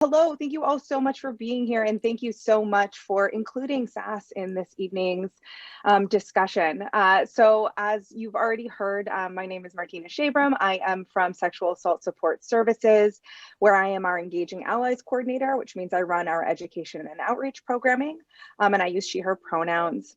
Hello, thank you all so much for being here, and thank you so much for including SASS in this evening's discussion. So as you've already heard, my name is Martina Shabram. I am from Sexual Assault Support Services, where I am our Engaging Allies Coordinator, which means I run our education and outreach programming, and I use she, her pronouns.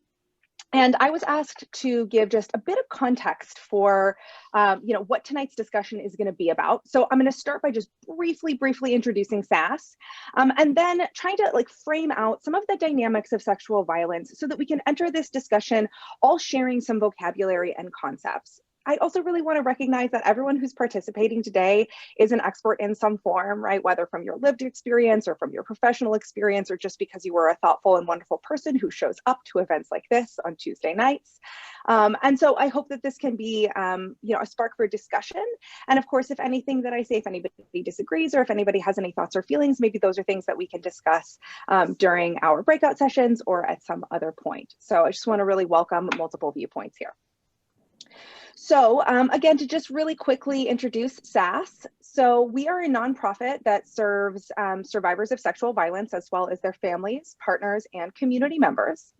And I was asked to give just a bit of context for, what tonight's discussion is going to be about. So I'm going to start by just briefly introducing SASS, and then trying to frame out some of the dynamics of sexual violence so that we can enter this discussion all sharing some vocabulary and concepts. I also really want to recognize that everyone who's participating today is an expert in some form, right? Whether from your lived experience or from your professional experience, or just because you were a thoughtful and wonderful person who shows up to events like this on Tuesday nights. And so I hope that this can be, a spark for discussion. And of course, if anything that I say, if anybody disagrees, or if anybody has any thoughts or feelings, maybe those are things that we can discuss during our breakout sessions or at some other point. So I just want to really welcome multiple viewpoints here. So again, to just really quickly introduce SASS. So we are a nonprofit that serves survivors of sexual violence, as well as their families, partners, and community members.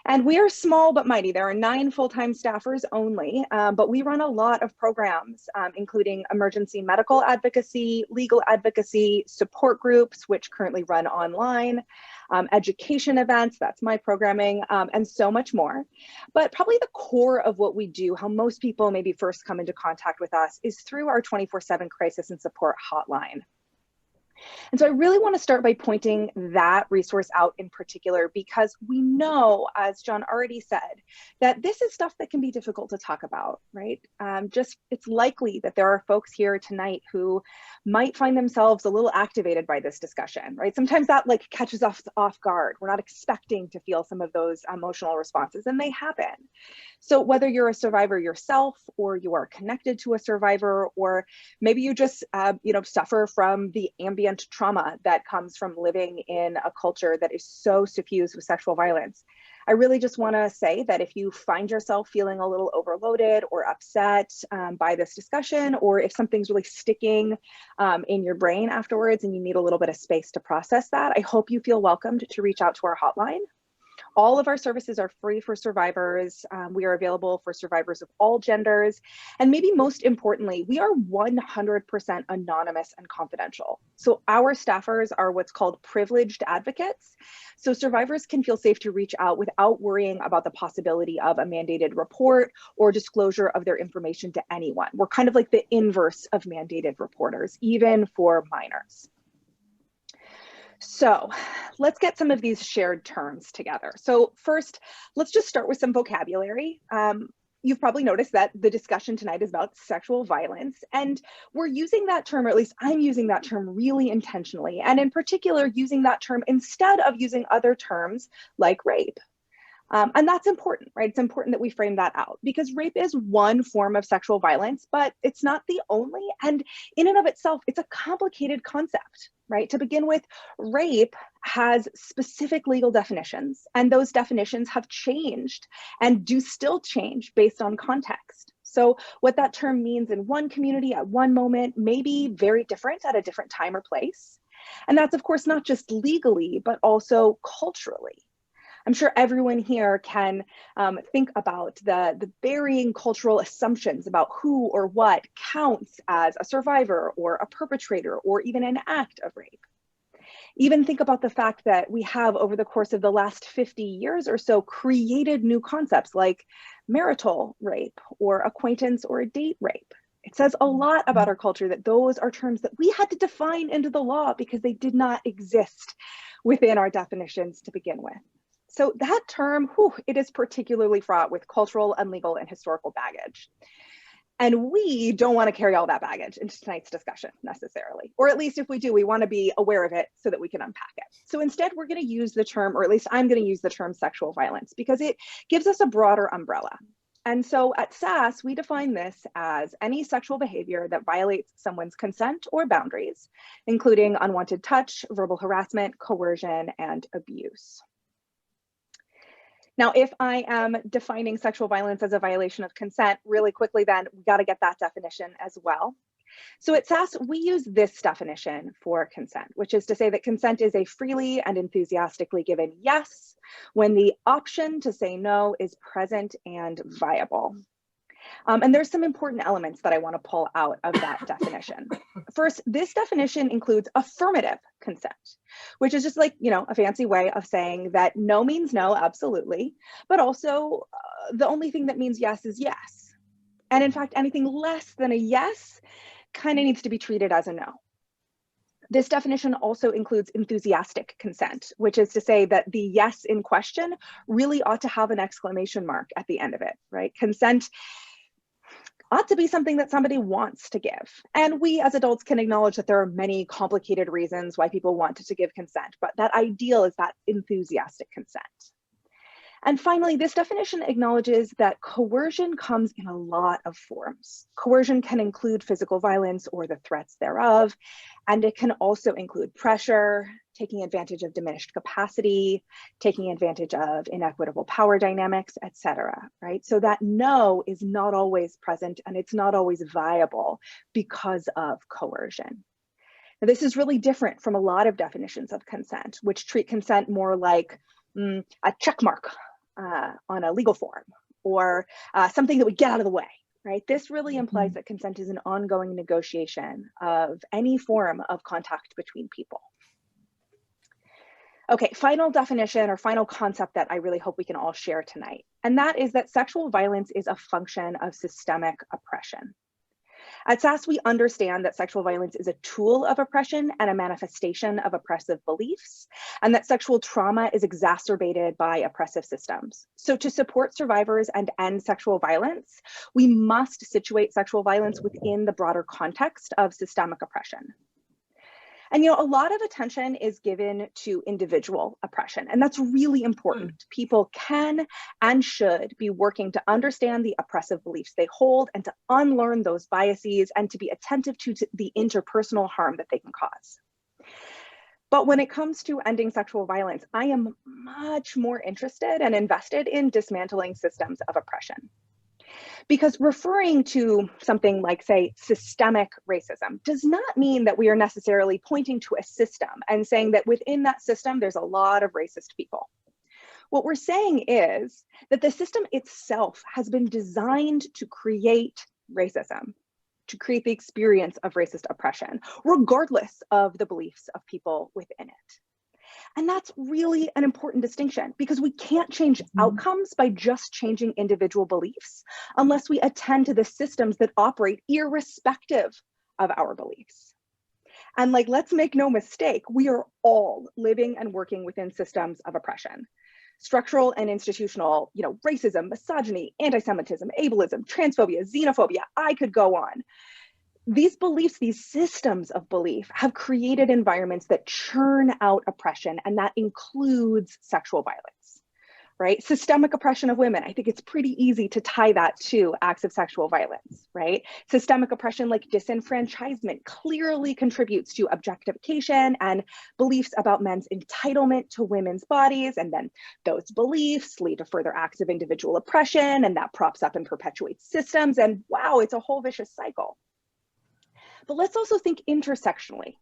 And we are small but mighty. There are 9 full-time staffers only, but we run a lot of programs, including emergency medical advocacy, legal advocacy, support groups, which currently run online, education events, that's my programming, and so much more. But probably the core of what we do, how most people maybe first come into contact with us, is through our 24/7 crisis and support hotline. And so I really want to start by pointing that resource out in particular, because we know, as John already said, that this is stuff that can be difficult to talk about, right? It's likely that there are folks here tonight who might find themselves a little activated by this discussion, right? Sometimes that catches us off guard. We're not expecting to feel some of those emotional responses, and they happen. So whether you're a survivor yourself, or you are connected to a survivor, or maybe you just suffer from the ambient trauma that comes from living in a culture that is so suffused with sexual violence, I really just want to say that if you find yourself feeling a little overloaded or upset by this discussion, or if something's really sticking in your brain afterwards and you need a little bit of space to process that, I hope you feel welcomed to reach out to our hotline. All of our services are free for survivors. We are available for survivors of all genders. And maybe most importantly, we are 100% anonymous and confidential. So our staffers are what's called privileged advocates. So survivors can feel safe to reach out without worrying about the possibility of a mandated report or disclosure of their information to anyone. We're kind of like the inverse of mandated reporters, even for minors. So let's get some of these shared terms together. So first, let's just start with some vocabulary. You've probably noticed that the discussion tonight is about sexual violence, and we're using that term, or at least I'm using that term really intentionally, and in particular using that term instead of using other terms like rape. And that's important, right? It's important that we frame that out, because rape is one form of sexual violence, but it's not the only. And in and of itself, it's a complicated concept, right? To begin with, rape has specific legal definitions, and those definitions have changed and do still change based on context. So what that term means in one community at one moment may be very different at a different time or place. And that's, of course, not just legally, but also culturally. I'm sure everyone here can think about the varying cultural assumptions about who or what counts as a survivor or a perpetrator or even an act of rape. Even think about the fact that we have, over the course of the last 50 years or so, created new concepts like marital rape or acquaintance or date rape. It says a lot about our culture that those are terms that we had to define into the law because they did not exist within our definitions to begin with. So that term, it is particularly fraught with cultural and legal and historical baggage. And we don't want to carry all that baggage into tonight's discussion necessarily, or at least if we do, we want to be aware of it so that we can unpack it. So instead, we're going to use the term, or at least I'm going to use the term sexual violence, because it gives us a broader umbrella. And so at SASS, we define this as any sexual behavior that violates someone's consent or boundaries, including unwanted touch, verbal harassment, coercion, and abuse. Now, if I am defining sexual violence as a violation of consent, really quickly then, we got to get that definition as well. So at SASS, we use this definition for consent, which is to say that consent is a freely and enthusiastically given yes when the option to say no is present and viable. And there's some important elements that I want to pull out of that definition. First, this definition includes affirmative consent, which is just like, a fancy way of saying that no means no, absolutely, but also the only thing that means yes is yes. And in fact, anything less than a yes kind of needs to be treated as a no. This definition also includes enthusiastic consent, which is to say that the yes in question really ought to have an exclamation mark at the end of it, right? Consent ought to be something that somebody wants to give. And we as adults can acknowledge that there are many complicated reasons why people want to give consent, but that ideal is that enthusiastic consent. And finally, this definition acknowledges that coercion comes in a lot of forms. Coercion can include physical violence or the threats thereof, and it can also include pressure, taking advantage of diminished capacity, taking advantage of inequitable power dynamics, etc. Right? So that no is not always present and it's not always viable because of coercion. Now, this is really different from a lot of definitions of consent, which treat consent more like a check mark on a legal form or something that would get out of the way, right? This really implies that consent is an ongoing negotiation of any form of contact between people. Okay, final definition or final concept that I really hope we can all share tonight, and that is that sexual violence is a function of systemic oppression. At SASS, we understand that sexual violence is a tool of oppression and a manifestation of oppressive beliefs, and that sexual trauma is exacerbated by oppressive systems. So to support survivors and end sexual violence, we must situate sexual violence within the broader context of systemic oppression. And a lot of attention is given to individual oppression, and that's really important. People can and should be working to understand the oppressive beliefs they hold and to unlearn those biases and to be attentive to the interpersonal harm that they can cause. But when it comes to ending sexual violence, I am much more interested and invested in dismantling systems of oppression. Because referring to something like, say, systemic racism does not mean that we are necessarily pointing to a system and saying that within that system, there's a lot of racist people. What we're saying is that the system itself has been designed to create racism, to create the experience of racist oppression, regardless of the beliefs of people within it. And that's really an important distinction because we can't change outcomes by just changing individual beliefs unless we attend to the systems that operate irrespective of our beliefs. And let's make no mistake, we are all living and working within systems of oppression. Structural and institutional, racism, misogyny, anti-Semitism, ableism, transphobia, xenophobia, I could go on. These beliefs, these systems of belief have created environments that churn out oppression, and that includes sexual violence, right? Systemic oppression of women, I think it's pretty easy to tie that to acts of sexual violence, right? Systemic oppression like disenfranchisement clearly contributes to objectification and beliefs about men's entitlement to women's bodies, and then those beliefs lead to further acts of individual oppression, and that props up and perpetuates systems, and wow, it's a whole vicious cycle. But let's also think intersectionally,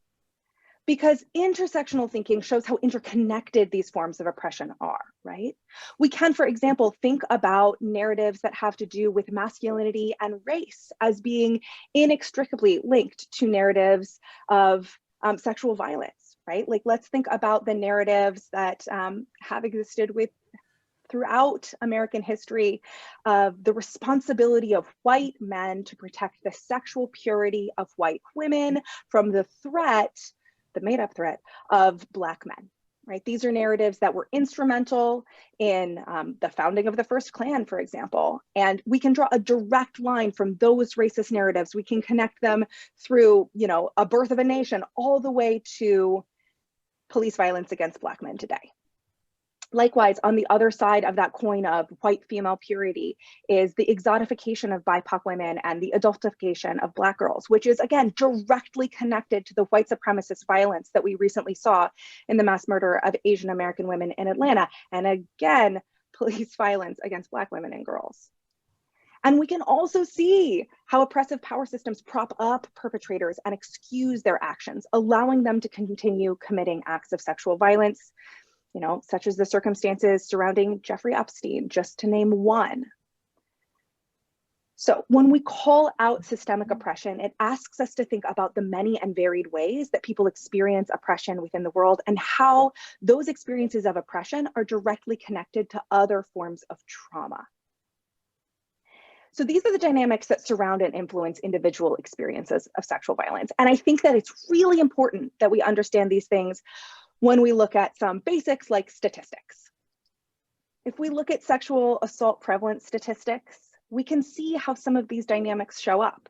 because intersectional thinking shows how interconnected these forms of oppression are, right? We can, for example, think about narratives that have to do with masculinity and race as being inextricably linked to narratives of sexual violence, right? Let's think about the narratives that have existed throughout American history of the responsibility of white men to protect the sexual purity of white women from the threat, the made-up threat of Black men, right? These are narratives that were instrumental in the founding of the first Klan, for example. And we can draw a direct line from those racist narratives. We can connect them through, a birth of a nation all the way to police violence against Black men today. Likewise, on the other side of that coin of white female purity is the exotification of BIPOC women and the adultification of Black girls, which is, again, directly connected to the white supremacist violence that we recently saw in the mass murder of Asian American women in Atlanta. And again, police violence against Black women and girls. And we can also see how oppressive power systems prop up perpetrators and excuse their actions, allowing them to continue committing acts of sexual violence, you know, such as the circumstances surrounding Jeffrey Epstein, just to name one. So when we call out systemic oppression, it asks us to think about the many and varied ways that people experience oppression within the world and how those experiences of oppression are directly connected to other forms of trauma. So these are the dynamics that surround and influence individual experiences of sexual violence. And I think that it's really important that we understand these things when we look at some basics like statistics. If we look at sexual assault prevalence statistics, we can see how some of these dynamics show up.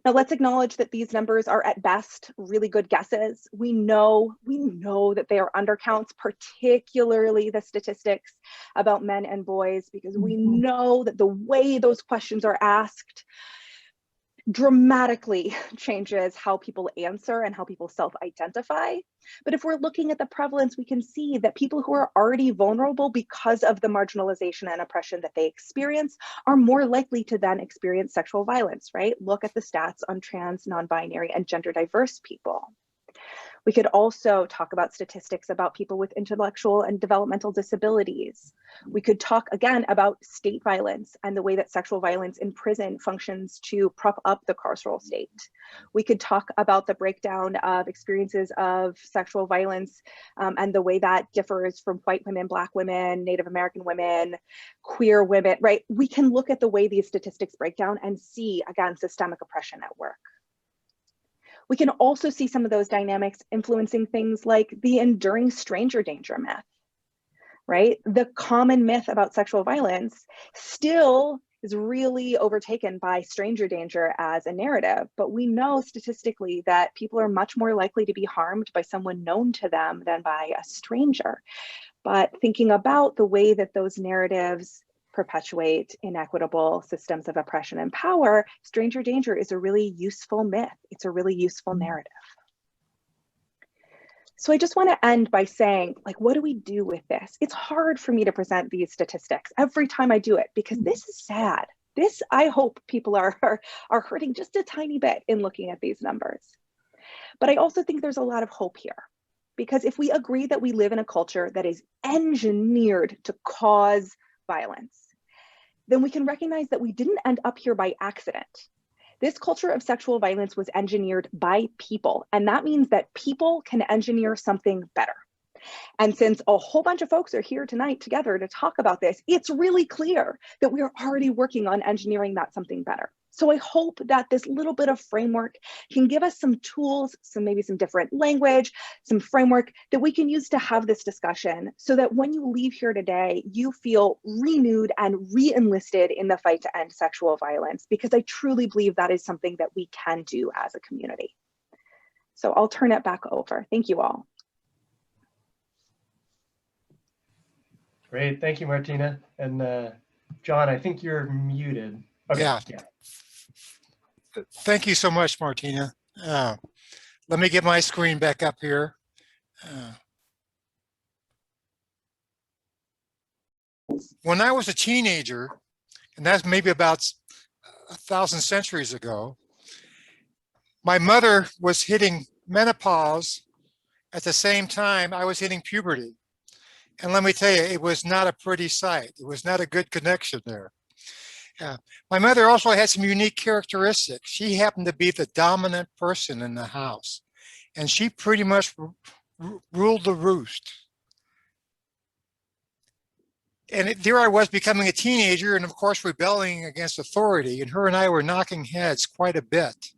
Now let's acknowledge that these numbers are at best really good guesses. We know that they are undercounts, particularly the statistics about men and boys, because we know that the way those questions are asked dramatically changes how people answer and how people self-identify. But if we're looking at the prevalence, we can see that people who are already vulnerable because of the marginalization and oppression that they experience are more likely to then experience sexual violence, right? Look at the stats on trans, non-binary, and gender diverse people. We could also talk about statistics about people with intellectual and developmental disabilities. We could talk again about state violence and the way that sexual violence in prison functions to prop up the carceral state. We could talk about the breakdown of experiences of sexual violence and the way that differs from white women, Black women, Native American women, queer women, right? We can look at the way these statistics break down and see, again, systemic oppression at work. We can also see some of those dynamics influencing things like the enduring stranger danger myth, right? The common myth about sexual violence still is really overtaken by stranger danger as a narrative, but we know statistically that people are much more likely to be harmed by someone known to them than by a stranger. But thinking about the way that those narratives perpetuate inequitable systems of oppression and power, stranger danger is a really useful myth. It's a really useful narrative. So I just want to end by saying, like, what do we do with this? It's hard for me to present these statistics every time I do it because this is sad. This, I hope people are hurting just a tiny bit in looking at these numbers. But I also think there's a lot of hope here, because if we agree that we live in a culture that is engineered to cause violence, then we can recognize that we didn't end up here by accident. This culture of sexual violence was engineered by people, and that means that people can engineer something better. And since a whole bunch of folks are here tonight together to talk about this, it's really clear that we are already working on engineering that something better. So I hope that this little bit of framework can give us some tools, maybe some different language, some framework that we can use to have this discussion so that when you leave here today, you feel renewed and re-enlisted in the fight to end sexual violence, because I truly believe that is something that we can do as a community. So I'll turn it back over. Thank you all. Great, thank you, Martina. And John, I think you're muted. Okay. Yeah. Thank you so much, Martina. Let me get my screen back up here. When I was a teenager, and that's maybe about 1,000 centuries ago, my mother was hitting menopause at the same time I was hitting puberty. And let me tell you, it was not a pretty sight. It was not a good connection there. My mother also had some unique characteristics. She happened to be the dominant person in the house, and she pretty much ruled the roost. And there I was becoming a teenager and of course rebelling against authority, and her and I were knocking heads quite a bit.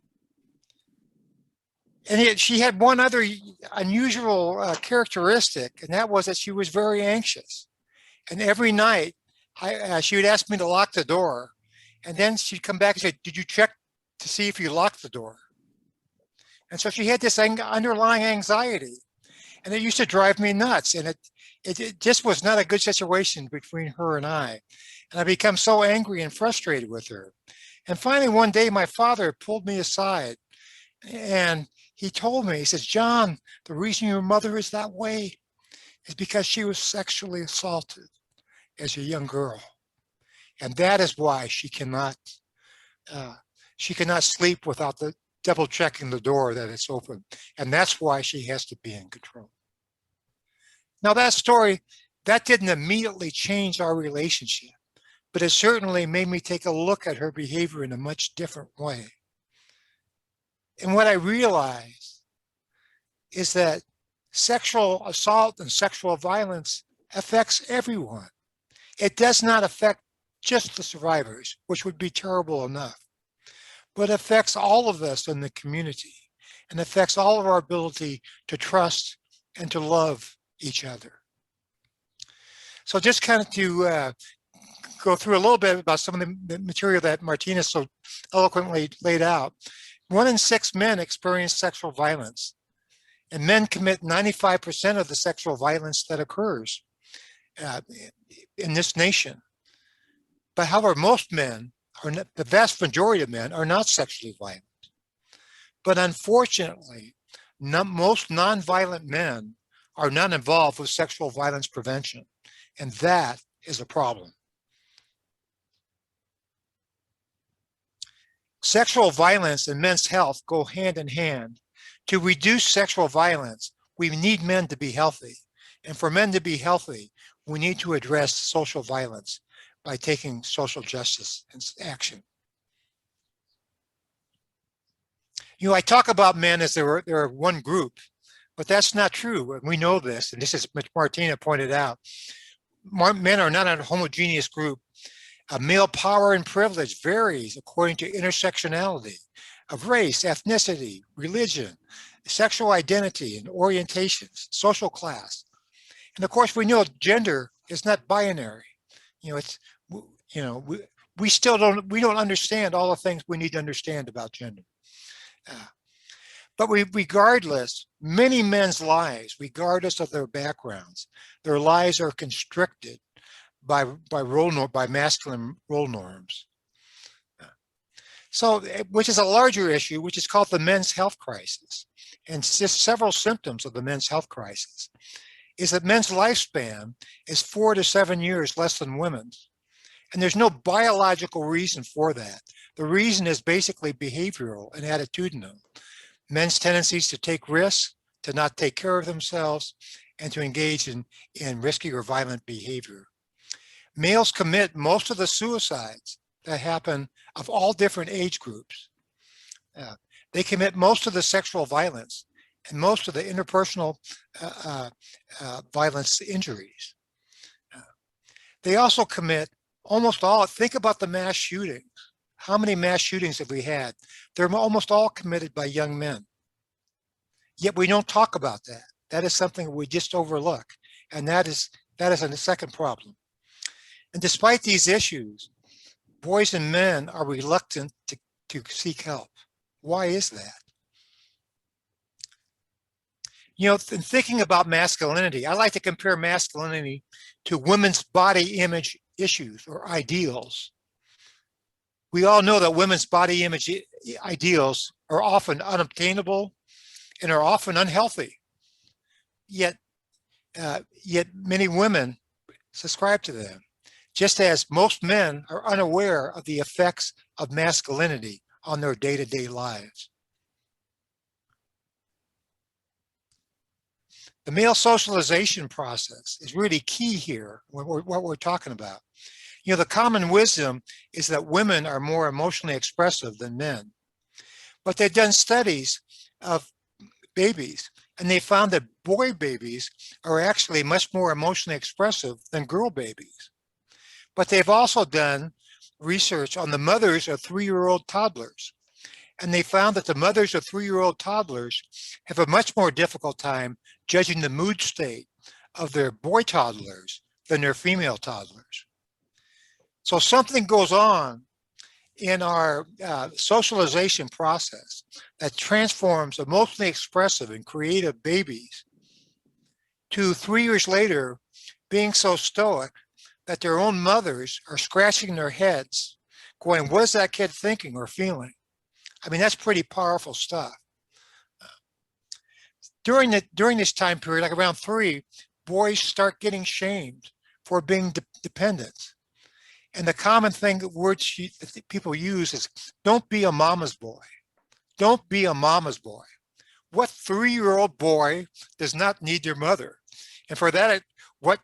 And yet she had one other unusual characteristic, and that was that she was very anxious. And every night she would ask me to lock the door, and then she'd come back and say, "Did you check to see if you locked the door?" And so she had this underlying anxiety, and it used to drive me nuts. And it just was not a good situation between her and I. And I become so angry and frustrated with her. And finally, one day, my father pulled me aside, and he told me, he says, "John, the reason your mother is that way is because she was sexually assaulted as a young girl. And that is why she cannot sleep without the double checking the door that it's open. And that's why she has to be in control. Now that story, that didn't immediately change our relationship, but it certainly made me take a look at her behavior in a much different way. And what I realized is that sexual assault and sexual violence affects everyone. It does not affect just the survivors, which would be terrible enough, but affects all of us in the community and affects all of our ability to trust and to love each other. So just kind of to go through a little bit about some of the material that Martina so eloquently laid out. 1 in 6 men experience sexual violence, and men commit 95% of the sexual violence that occurs in this nation. But however, most men, or the vast majority of men, are not sexually violent. But unfortunately, most nonviolent men are not involved with sexual violence prevention, and that is a problem. Sexual violence and men's health go hand in hand. To reduce sexual violence, we need men to be healthy. And for men to be healthy, we need to address social violence by taking social justice action. You know, I talk about men as they're one group, but that's not true. We know this, and this is what Martina pointed out. Men are not a homogeneous group. Male power and privilege varies according to intersectionality of race, ethnicity, religion, sexual identity and orientations, social class. And of course, we know gender is not binary. You know, it's, you know, we still don't understand all the things we need to understand about gender. But regardless, many men's lives, regardless of their backgrounds, their lives are constricted by masculine role norms. So, which is a larger issue, which is called the men's health crisis. And just several symptoms of the men's health crisis is that men's lifespan is 4 to 7 years less than women's. And there's no biological reason for that. The reason is basically behavioral and attitudinal. Men's tendencies to take risks, to not take care of themselves, and to engage in risky or violent behavior. Males commit most of the suicides that happen of all different age groups. They commit most of the sexual violence and most of the interpersonal violence injuries. They also commit almost all, think about the mass shootings. How many mass shootings have we had? They're almost all committed by young men. Yet we don't talk about that. That is something we just overlook. And that is a second problem. And despite these issues, boys and men are reluctant to seek help. Why is that? You know, in thinking about masculinity, I like to compare masculinity to women's body image issues or ideals. We all know that women's body image ideals are often unobtainable and are often unhealthy. Yet many women subscribe to them, just as most men are unaware of the effects of masculinity on their day-to-day lives. The male socialization process is really key here, what we're talking about. You know, the common wisdom is that women are more emotionally expressive than men. But they've done studies of babies, and they found that boy babies are actually much more emotionally expressive than girl babies. But they've also done research on the mothers of 3-year-old toddlers. And they found that the mothers of 3-year-old toddlers have a much more difficult time judging the mood state of their boy toddlers than their female toddlers. So something goes on in our socialization process that transforms emotionally expressive and creative babies to 3 years later being so stoic that their own mothers are scratching their heads going, what is that kid thinking or feeling? I mean, that's pretty powerful stuff. During this time period, like around 3, boys start getting shamed for being dependent. And the common thing, that people use is, don't be a mama's boy. Don't be a mama's boy. What 3-year-old boy does not need their mother? And for that, what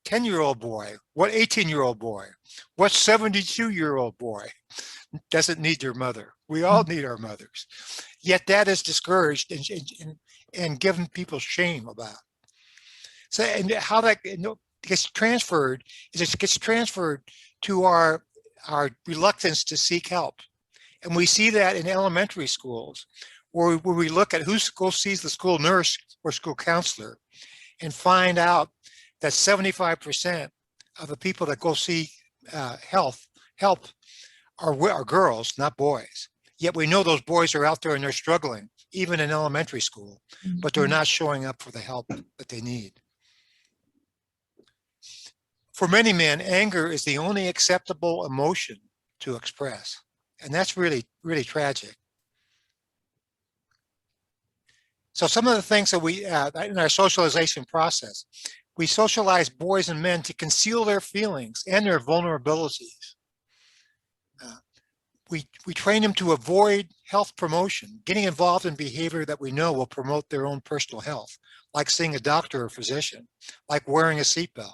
10-year-old boy, what 18-year-old boy, what 72-year-old boy doesn't need their mother? We all need our mothers. Yet that is discouraged and given people shame about. So, and how that gets transferred is it gets transferred to our reluctance to seek help. And we see that in elementary schools, where we look at who sees the school nurse or school counselor and find out that 75% of the people that go see help are girls, not boys. Yet we know those boys are out there and they're struggling, even in elementary school, but they're not showing up for the help that they need. For many men, anger is the only acceptable emotion to express. And that's really, really tragic. So some of the things that we, in our socialization process, we socialize boys and men to conceal their feelings and their vulnerabilities. We train them to avoid health promotion, getting involved in behavior that we know will promote their own personal health, like seeing a doctor or physician, like wearing a seatbelt,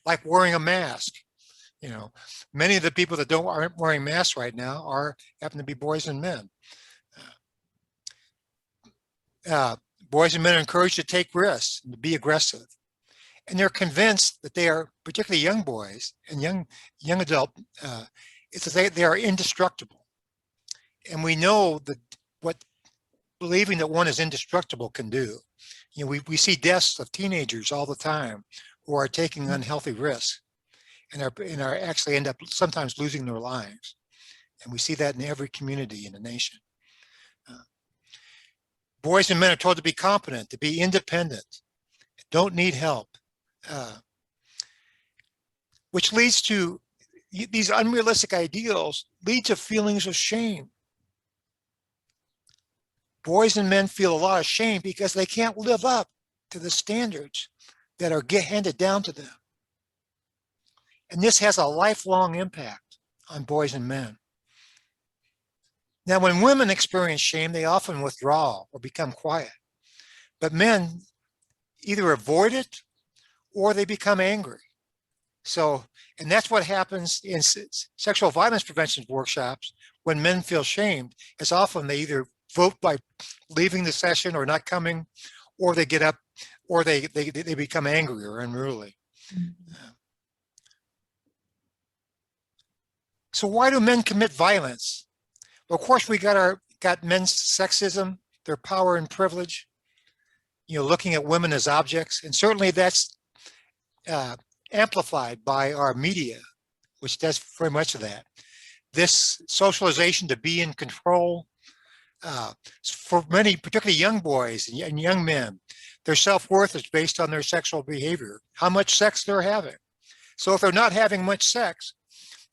like wearing a mask. You know, many of the people that aren't wearing masks right now happen to be boys and men. Boys and men are encouraged to take risks and to be aggressive. And they're convinced that they are, particularly young boys and young adult, it's that they are indestructible. And we know that what believing that one is indestructible can do. You know, we see deaths of teenagers all the time who are taking unhealthy risks and are actually end up sometimes losing their lives. And we see that in every community in the nation. Boys and men are told to be competent, to be independent, don't need help, which leads to these unrealistic ideals lead to feelings of shame. Boys and men feel a lot of shame because they can't live up to the standards that are handed down to them. And this has a lifelong impact on boys and men. Now, when women experience shame, they often withdraw or become quiet. But men either avoid it or they become angry. So, and that's what happens in sexual violence prevention workshops when men feel shamed, is often they either vote by leaving the session or not coming, or they get up, or they become angry or unruly. So why do men commit violence? Well, of course, we got men's sexism, their power and privilege, you know, looking at women as objects. And certainly that's amplified by our media, which does very much of that. This socialization to be in control, for many, particularly young boys and young men, their self-worth is based on their sexual behavior, how much sex they're having. So if they're not having much sex,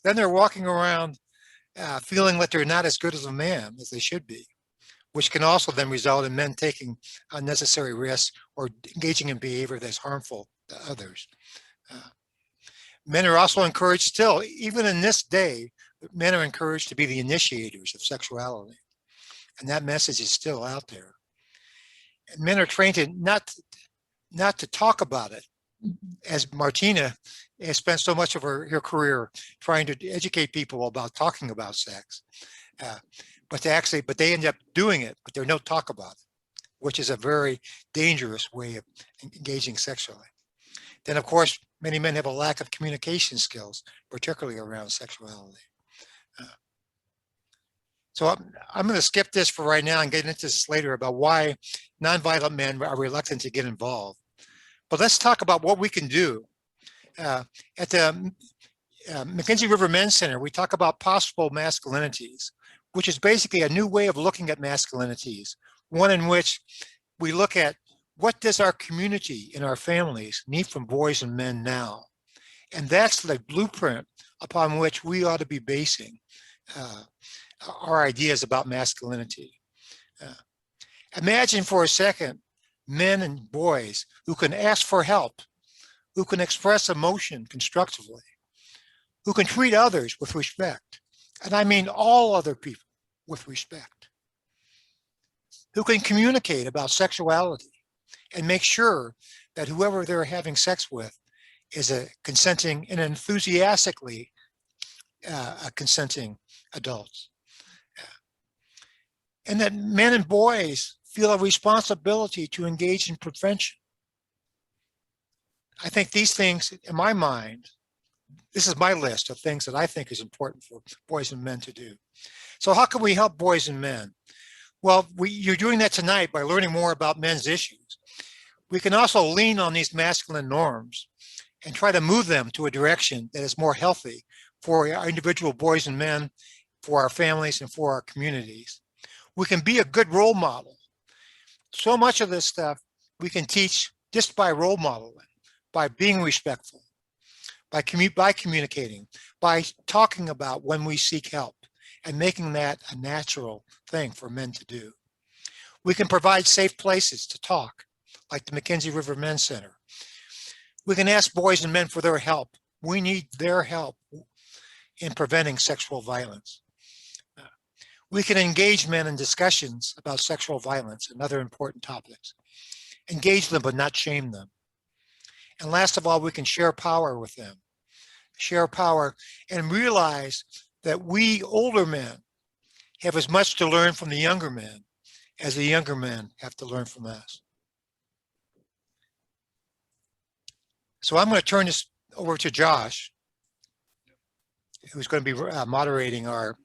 then they're walking around feeling that they're not as good as a man as they should be, which can also then result in men taking unnecessary risks or engaging in behavior that's harmful to others. Men are also encouraged still, even in this day, men are encouraged to be the initiators of sexuality. And that message is still out there. And men are trained to not to talk about it, as Martina has spent so much of her career trying to educate people about talking about sex. But they end up doing it, but there's no talk about it, which is a very dangerous way of engaging sexually. Then, of course, many men have a lack of communication skills, particularly around sexuality. So I'm going to skip this for right now and get into this later about why nonviolent men are reluctant to get involved. But let's talk about what we can do. At the McKenzie River Men's Center, we talk about possible masculinities, which is basically a new way of looking at masculinities, one in which we look at what does our community and our families need from boys and men now? And that's the blueprint upon which we ought to be basing our ideas about masculinity. Imagine for a second men and boys who can ask for help, who can express emotion constructively, who can treat others with respect, and I mean all other people with respect, who can communicate about sexuality and make sure that whoever they're having sex with is a consenting and enthusiastically a consenting adults. And that men and boys feel a responsibility to engage in prevention. I think these things, in my mind, this is my list of things that I think is important for boys and men to do. So how can we help boys and men? Well, you're doing that tonight by learning more about men's issues. We can also lean on these masculine norms and try to move them to a direction that is more healthy for our individual boys and men, for our families, and for our communities. We can be a good role model. So much of this stuff we can teach just by role modeling, by being respectful, by communicating, by talking about when we seek help and making that a natural thing for men to do. We can provide safe places to talk, like the McKenzie River Men's Center. We can ask boys and men for their help. We need their help in preventing sexual violence. We can engage men in discussions about sexual violence and other important topics. Engage them, but not shame them. And last of all, we can share power with them. Share power and realize that we older men have as much to learn from the younger men as the younger men have to learn from us. So I'm going to turn this over to Josh, who's going to be moderating our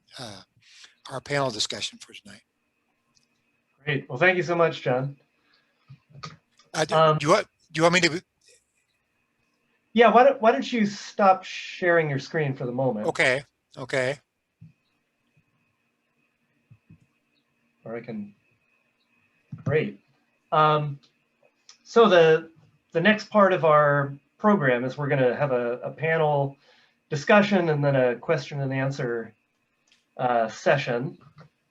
panel discussion for tonight. Great. Well, thank you so much, John. Do you want me to? Yeah, why don't you stop sharing your screen for the moment? Okay. Okay. Or I can. Great. So the next part of our program is we're going to have a panel discussion and then a question and answer session.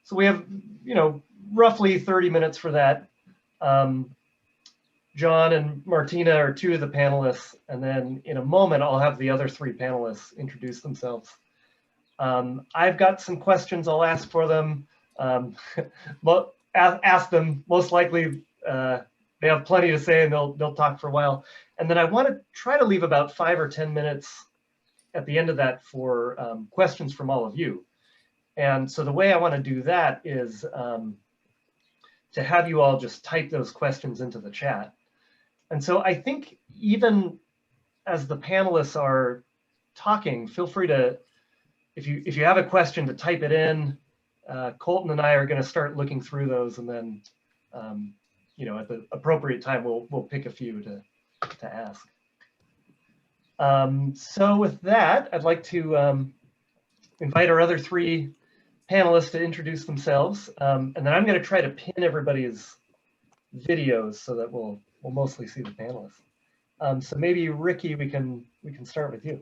So we have, roughly 30 minutes for that. John and Martina are two of the panelists, and then in a moment, I'll have the other three panelists introduce themselves. I've got some questions I'll ask for them. Ask them, most likely they have plenty to say and they'll talk for a while. And then I want to try to leave about 5 or 10 minutes at the end of that for questions from all of you. And so the way I want to do that is to have you all just type those questions into the chat. And so I think even as the panelists are talking, feel free to, if you have a question, to type it in. Colton and I are going to start looking through those, and then at the appropriate time we'll pick a few to ask. So with that, I'd like to invite our other three panelists to introduce themselves, and then I'm going to try to pin everybody's videos so that we'll mostly see the panelists. So maybe Rickie, we can start with you.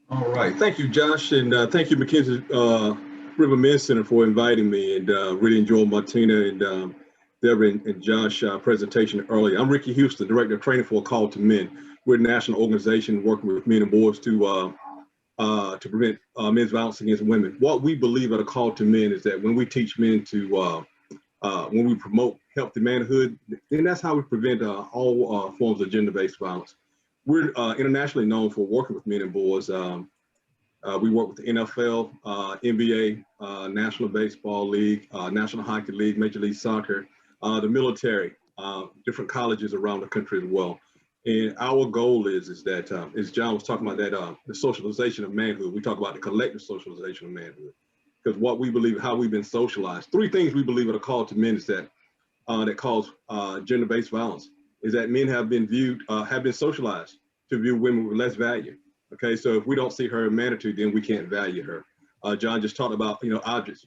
All right, thank you, Josh, and thank you, McKenzie River Men's Center, for inviting me, and really enjoyed Martina and Deborah and Josh presentation earlier. I'm Rickie Houston, Director of Training for A Call to Men. We're a national organization working with men and boys to prevent men's violence against women. What we believe at A Call to Men is that when we teach men to, when we promote healthy manhood, then that's how we prevent all forms of gender-based violence. We're internationally known for working with men and boys. We work with the NFL, NBA, National Baseball League, National Hockey League, Major League Soccer, the military, different colleges around the country as well. And our goal is that, as John was talking about, that the socialization of manhood, we talk about the collective socialization of manhood. Because what we believe, how we've been socialized, three things we believe are a call to men is that cause gender-based violence, is that men have been socialized to view women with less value. Okay, so if we don't see her in magnitude, then we can't value her. John just talked about, objects,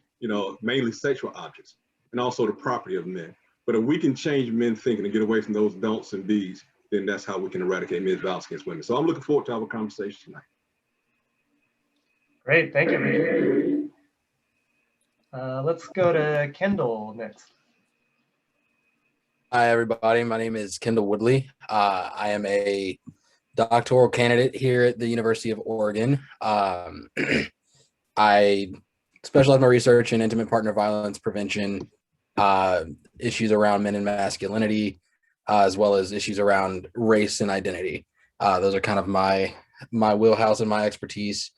mainly sexual objects, and also the property of men. But if we can change men thinking and get away from those don'ts and be's, then that's how we can eradicate men's violence against women. So I'm looking forward to our conversation tonight. Great, thank you, Rickie. Let's go to Kendall next. Hi, everybody. My name is Kendall Woodley. I am a doctoral candidate here at the University of Oregon. I specialize my research in intimate partner violence prevention, issues around men and masculinity, as well as issues around race and identity. Those are kind of my wheelhouse and my expertise.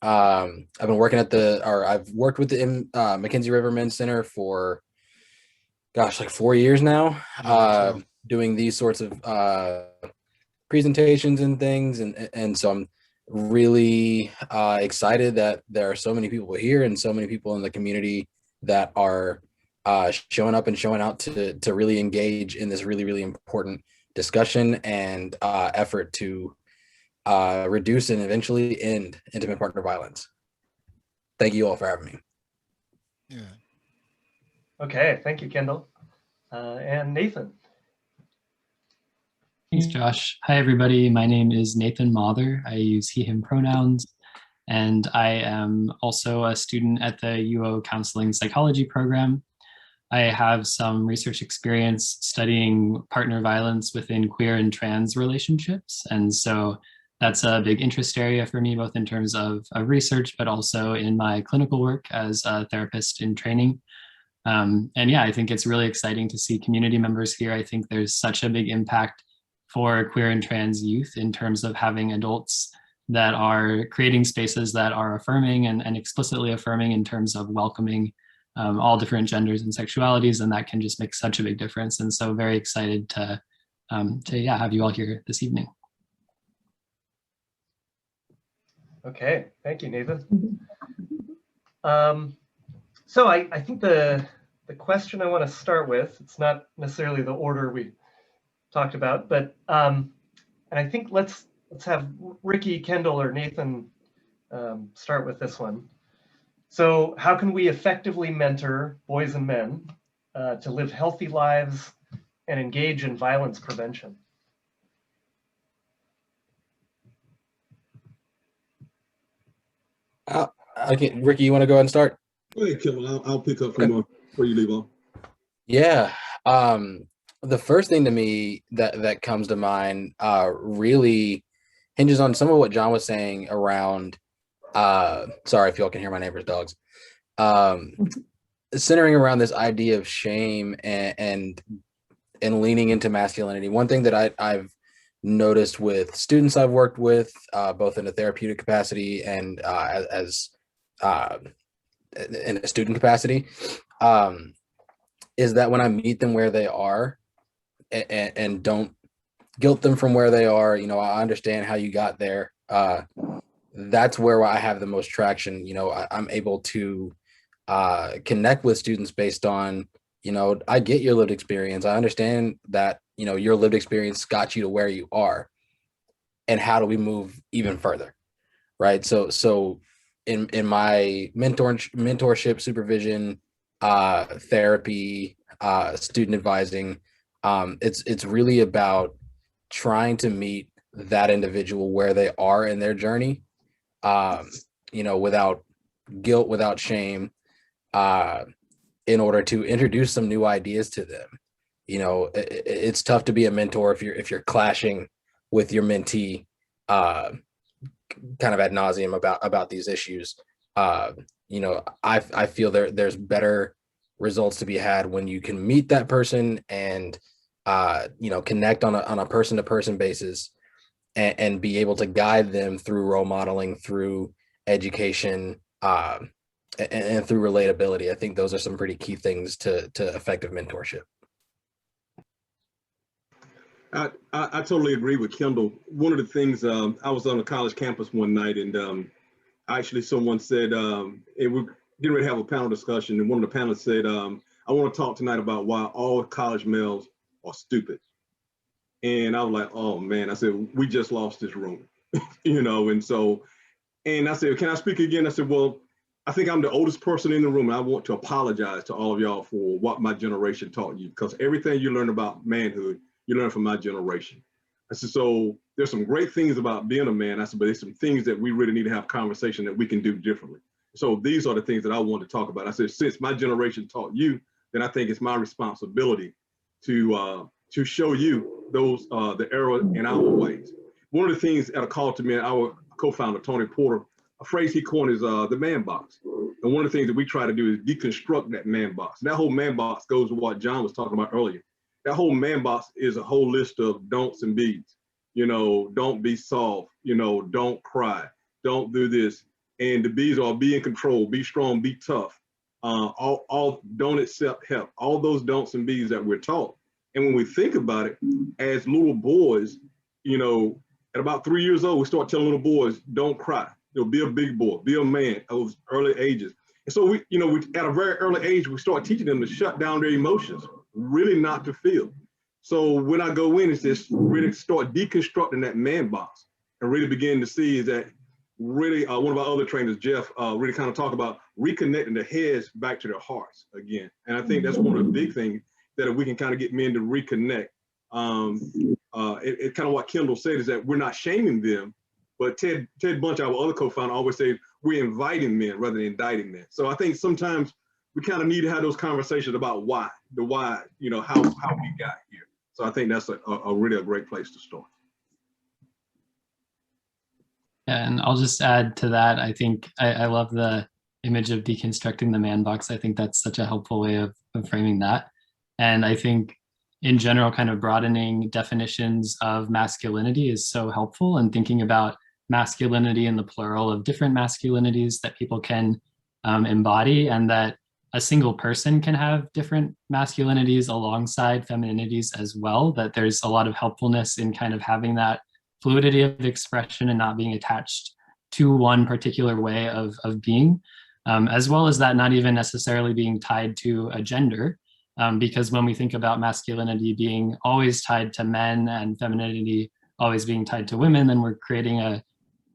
I've been working I've worked with the McKenzie River Men's Center for, gosh, like 4 years now, doing these sorts of presentations and things. And so I'm really excited that there are so many people here and so many people in the community that are showing up and showing out to really engage in this really, really important discussion and effort to reduce and eventually end intimate partner violence. Thank you all for having me. Yeah. Okay, thank you, Kendall. And Nathan. Thanks, Josh. Hi, everybody. My name is Nathan Mather. I use he, him pronouns, and I am also a student at the UO Counseling Psychology program. I have some research experience studying partner violence within queer and trans relationships. And so that's a big interest area for me, both in terms of research, but also in my clinical work as a therapist in training. And yeah, I think it's really exciting to see community members here. I think there's such a big impact for queer and trans youth in terms of having adults that are creating spaces that are affirming and explicitly affirming in terms of welcoming all different genders and sexualities, and that can just make such a big difference. And so very excited to have you all here this evening. Okay, thank you, Nathan. So I think the question I want to start with, it's not necessarily the order we talked about, but and I think let's have Rickie, Kendall, or Nathan start with this one. So how can we effectively mentor boys and men to live healthy lives and engage in violence prevention? Rickie, you want to go ahead and start? Go ahead, Kendall. I'll pick up from where you leave off. Yeah. The first thing to me that comes to mind really hinges on some of what John was saying around, sorry if y'all can hear my neighbor's dogs, centering around this idea of shame and leaning into masculinity. One thing that I've noticed with students I've worked with, both in a therapeutic capacity and as in a student capacity, is that when I meet them where they are and don't guilt them from where they are, I understand how you got there. That's where I have the most traction. I'm able to connect with students based on, I get your lived experience. I understand that, your lived experience got you to where you are, and how do we move even further? Right. So in my mentorship, supervision, therapy, student advising, it's really about trying to meet that individual where they are in their journey, without guilt, without shame, in order to introduce some new ideas to them. It's tough to be a mentor if you're clashing with your mentee, kind of ad nauseum about these issues. I feel there's better results to be had when you can meet that person and connect on a person-to-person basis and be able to guide them through role modeling, through education, and through relatability. I think those are some pretty key things to effective mentorship. I totally agree with Kendall. One of the things, I was on a college campus one night, and actually someone said, and we're getting ready to have a panel discussion, and one of the panelists said, I want to talk tonight about why all college males are stupid. And I was like, oh man, I said, we just lost this room, and I said, can I speak again? I said, well, I think I'm the oldest person in the room, and I want to apologize to all of y'all for what my generation taught you, because everything you learn about manhood, you learn from my generation. I said, so there's some great things about being a man. I said, but there's some things that we really need to have conversation that we can do differently. So these are the things that I want to talk about. I said, since my generation taught you, then I think it's my responsibility to show you those the error in our ways. one of the things at a call to me, our co-founder, Tony Porter, a phrase he coined is the man box. And one of the things that we try to do is deconstruct that man box. And that whole man box goes to what John was talking about earlier. That whole man box is a whole list of don'ts and be's. Don't be soft, don't cry, don't do this. And the B's are be in control, be strong, be tough. All don't accept help. All those don'ts and be's that we're taught. And when we think about it, as little boys, at about 3 years old, we start telling little boys, don't cry. Be a big boy, be a man, those early ages. And so we at a very early age, we start teaching them to shut down their emotions, really not to feel. So when I go in, it's just really start deconstructing that man box and really begin to see is that really one of our other trainers, Jeff, really kind of talk about reconnecting the heads back to their hearts again. And I think that's one of the big things that if we can kind of get men to reconnect. It kind of what Kendall said is that we're not shaming them, but Ted Bunch, our other co-founder, always says we're inviting men rather than indicting men. So I think sometimes we kind of need to have those conversations about why, how we got here. So I think that's a really great place to start. Yeah, and I'll just add to that. I think I love the image of deconstructing the man box. I think that's such a helpful way of framing that. And I think in general, kind of broadening definitions of masculinity is so helpful, and thinking about masculinity in the plural of different masculinities that people can embody, and that a single person can have different masculinities alongside femininities as well, that there's a lot of helpfulness in kind of having that fluidity of expression and not being attached to one particular way of being, as well as that not even necessarily being tied to a gender. Because when we think about masculinity being always tied to men and femininity always being tied to women, then we're creating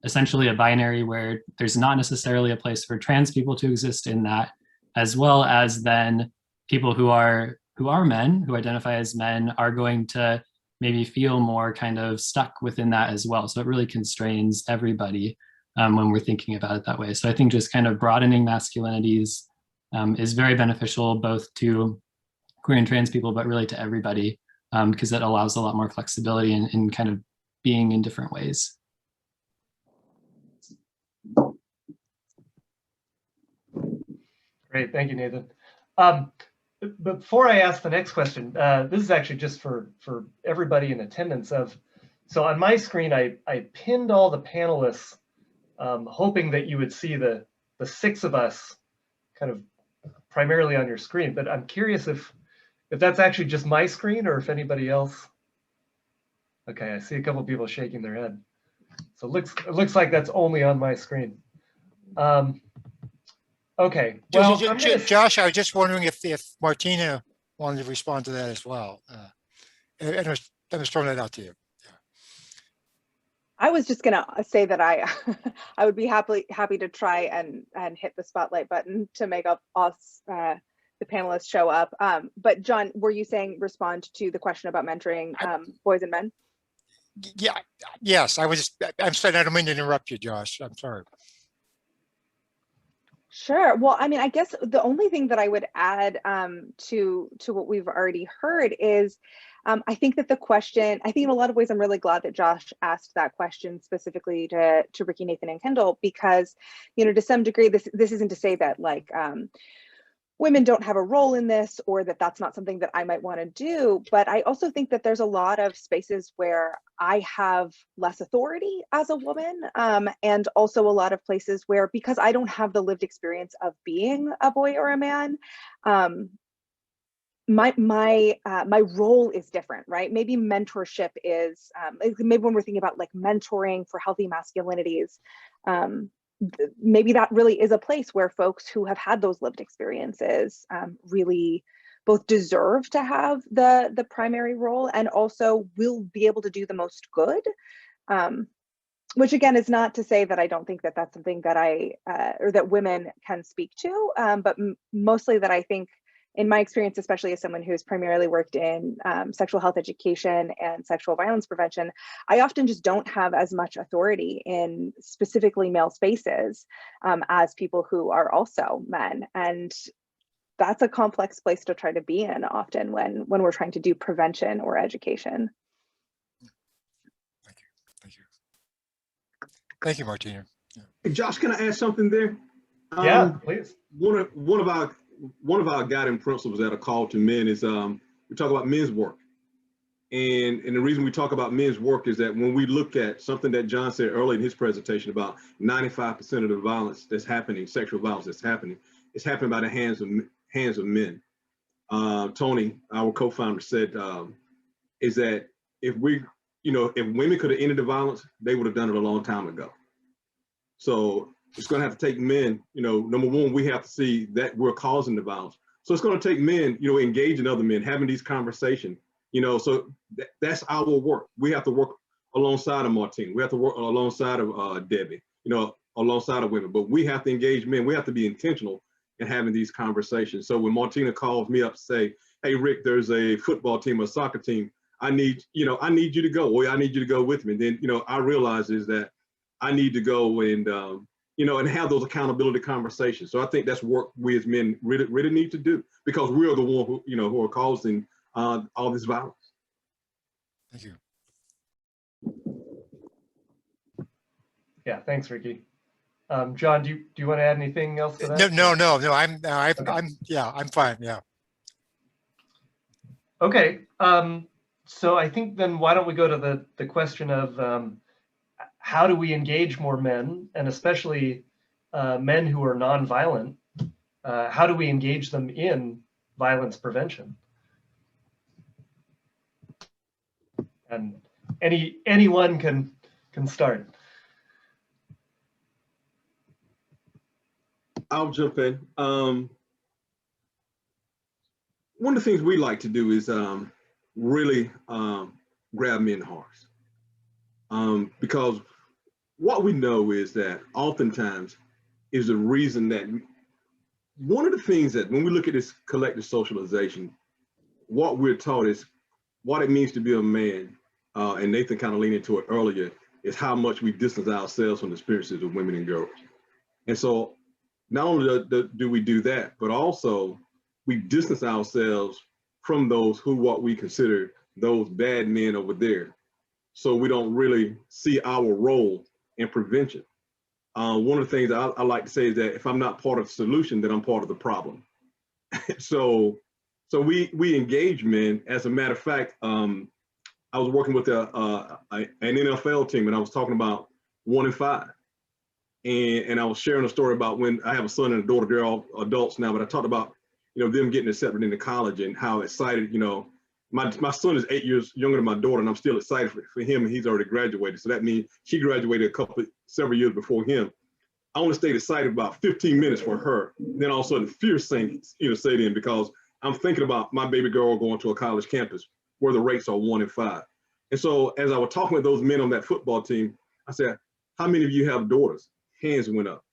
essentially a binary where there's not necessarily a place for trans people to exist in that, as well as then people who are men, who identify as men, are going to maybe feel more kind of stuck within that as well. So it really constrains everybody when we're thinking about it that way. So I think just kind of broadening masculinities is very beneficial both to queer and trans people, but really to everybody, because it allows a lot more flexibility in kind of being in different ways. Great, thank you, Nathan. Before I ask the next question, this is actually just for everybody in attendance. So on my screen, I pinned all the panelists, hoping that you would see the six of us kind of primarily on your screen. But I'm curious if that's actually just my screen or if anybody else. Okay, I see a couple of people shaking their head. So it looks like that's only on my screen. Okay. Well, Josh, I was just wondering if Martina wanted to respond to that as well. And I was throwing that out to you. Yeah. I was just gonna say that I would be happy to try and hit the spotlight button to make up us the panelists show up. But John, were you saying respond to the question about mentoring boys and men? Yeah. Yes, I'm sorry. I don't mean to interrupt you, Josh. I'm sorry. Sure. Well, I mean, I guess the only thing that I would add to what we've already heard is I think that the question, I think in a lot of ways, I'm really glad that Josh asked that question specifically to Rickie, Nathan, and Kendall, because, to some degree, this isn't to say that like women don't have a role in this, or that that's not something that I might want to do. But I also think that there's a lot of spaces where I have less authority as a woman, and also a lot of places where, because I don't have the lived experience of being a boy or a man, my role is different, right? Maybe mentorship is maybe when we're thinking about like mentoring for healthy masculinities, maybe that really is a place where folks who have had those lived experiences really both deserve to have the primary role and also will be able to do the most good. Which again is not to say that I don't think that that's something that or that women can speak to, but mostly that I think, in my experience, especially as someone who's primarily worked in sexual health education and sexual violence prevention, I often just don't have as much authority in specifically male spaces as people who are also men. And that's a complex place to try to be in often when we're trying to do prevention or education. Thank you. Thank you, Martina. Hey, Josh, can I add something there? Yeah, please. One of our guiding principles that are called to men is we talk about men's work. And the reason we talk about men's work is that when we look at something that John said earlier in his presentation about 95% of the violence that's happening, sexual violence that's happening, it's happening by the hands of men. Tony, our co-founder, said is that if women could have ended the violence, they would have done it a long time ago. So it's going to have to take men, number one, we have to see that we're causing the violence. So it's going to take men, engaging other men, having these conversations, so that's our work. We have to work alongside of Martina. We have to work alongside of Debbie, alongside of women, but we have to engage men. We have to be intentional in having these conversations. So when Martina calls me up to say, hey, Rick, there's a football team or soccer team, I need you to go, or I need you to go with me. And then, I realize is that I need to go and, and have those accountability conversations. So I think that's work we as men really need to do, because we're the one who are causing all this violence. Thank you. Yeah, thanks, Rickie. John, do you want to add anything else to that? No. I'm fine. Yeah. Okay. So I think then why don't we go to the question of how do we engage more men, and especially men who are nonviolent? How do we engage them in violence prevention? And anyone can start. I'll jump in. One of the things we like to do is really grab men's hearts, because what we know is that oftentimes is the reason that one of the things that when we look at this collective socialization, what we're taught is what it means to be a man, and Nathan kind of leaned into it earlier, is how much we distance ourselves from the experiences of women and girls. And so not only do we do that, but also we distance ourselves from those who what we consider those bad men over there. So we don't really see our role in prevention. One of the things I like to say is that if I'm not part of the solution, then I'm part of the problem. So we engage men. As a matter of fact, I was working with an NFL team, and I was talking about 1 in 5. And I was sharing a story about when I have a son and a daughter. They're all adults now, but I talked about, them getting accepted into college and how excited, my son is 8 years younger than my daughter, and I'm still excited for him, and he's already graduated. So that means she graduated several years before him. I only stayed excited about 15 minutes for her. Then all of a sudden fear set in, because I'm thinking about my baby girl going to a college campus where the rates are 1 in 5. And so as I was talking with those men on that football team, I said, how many of you have daughters? Hands went up.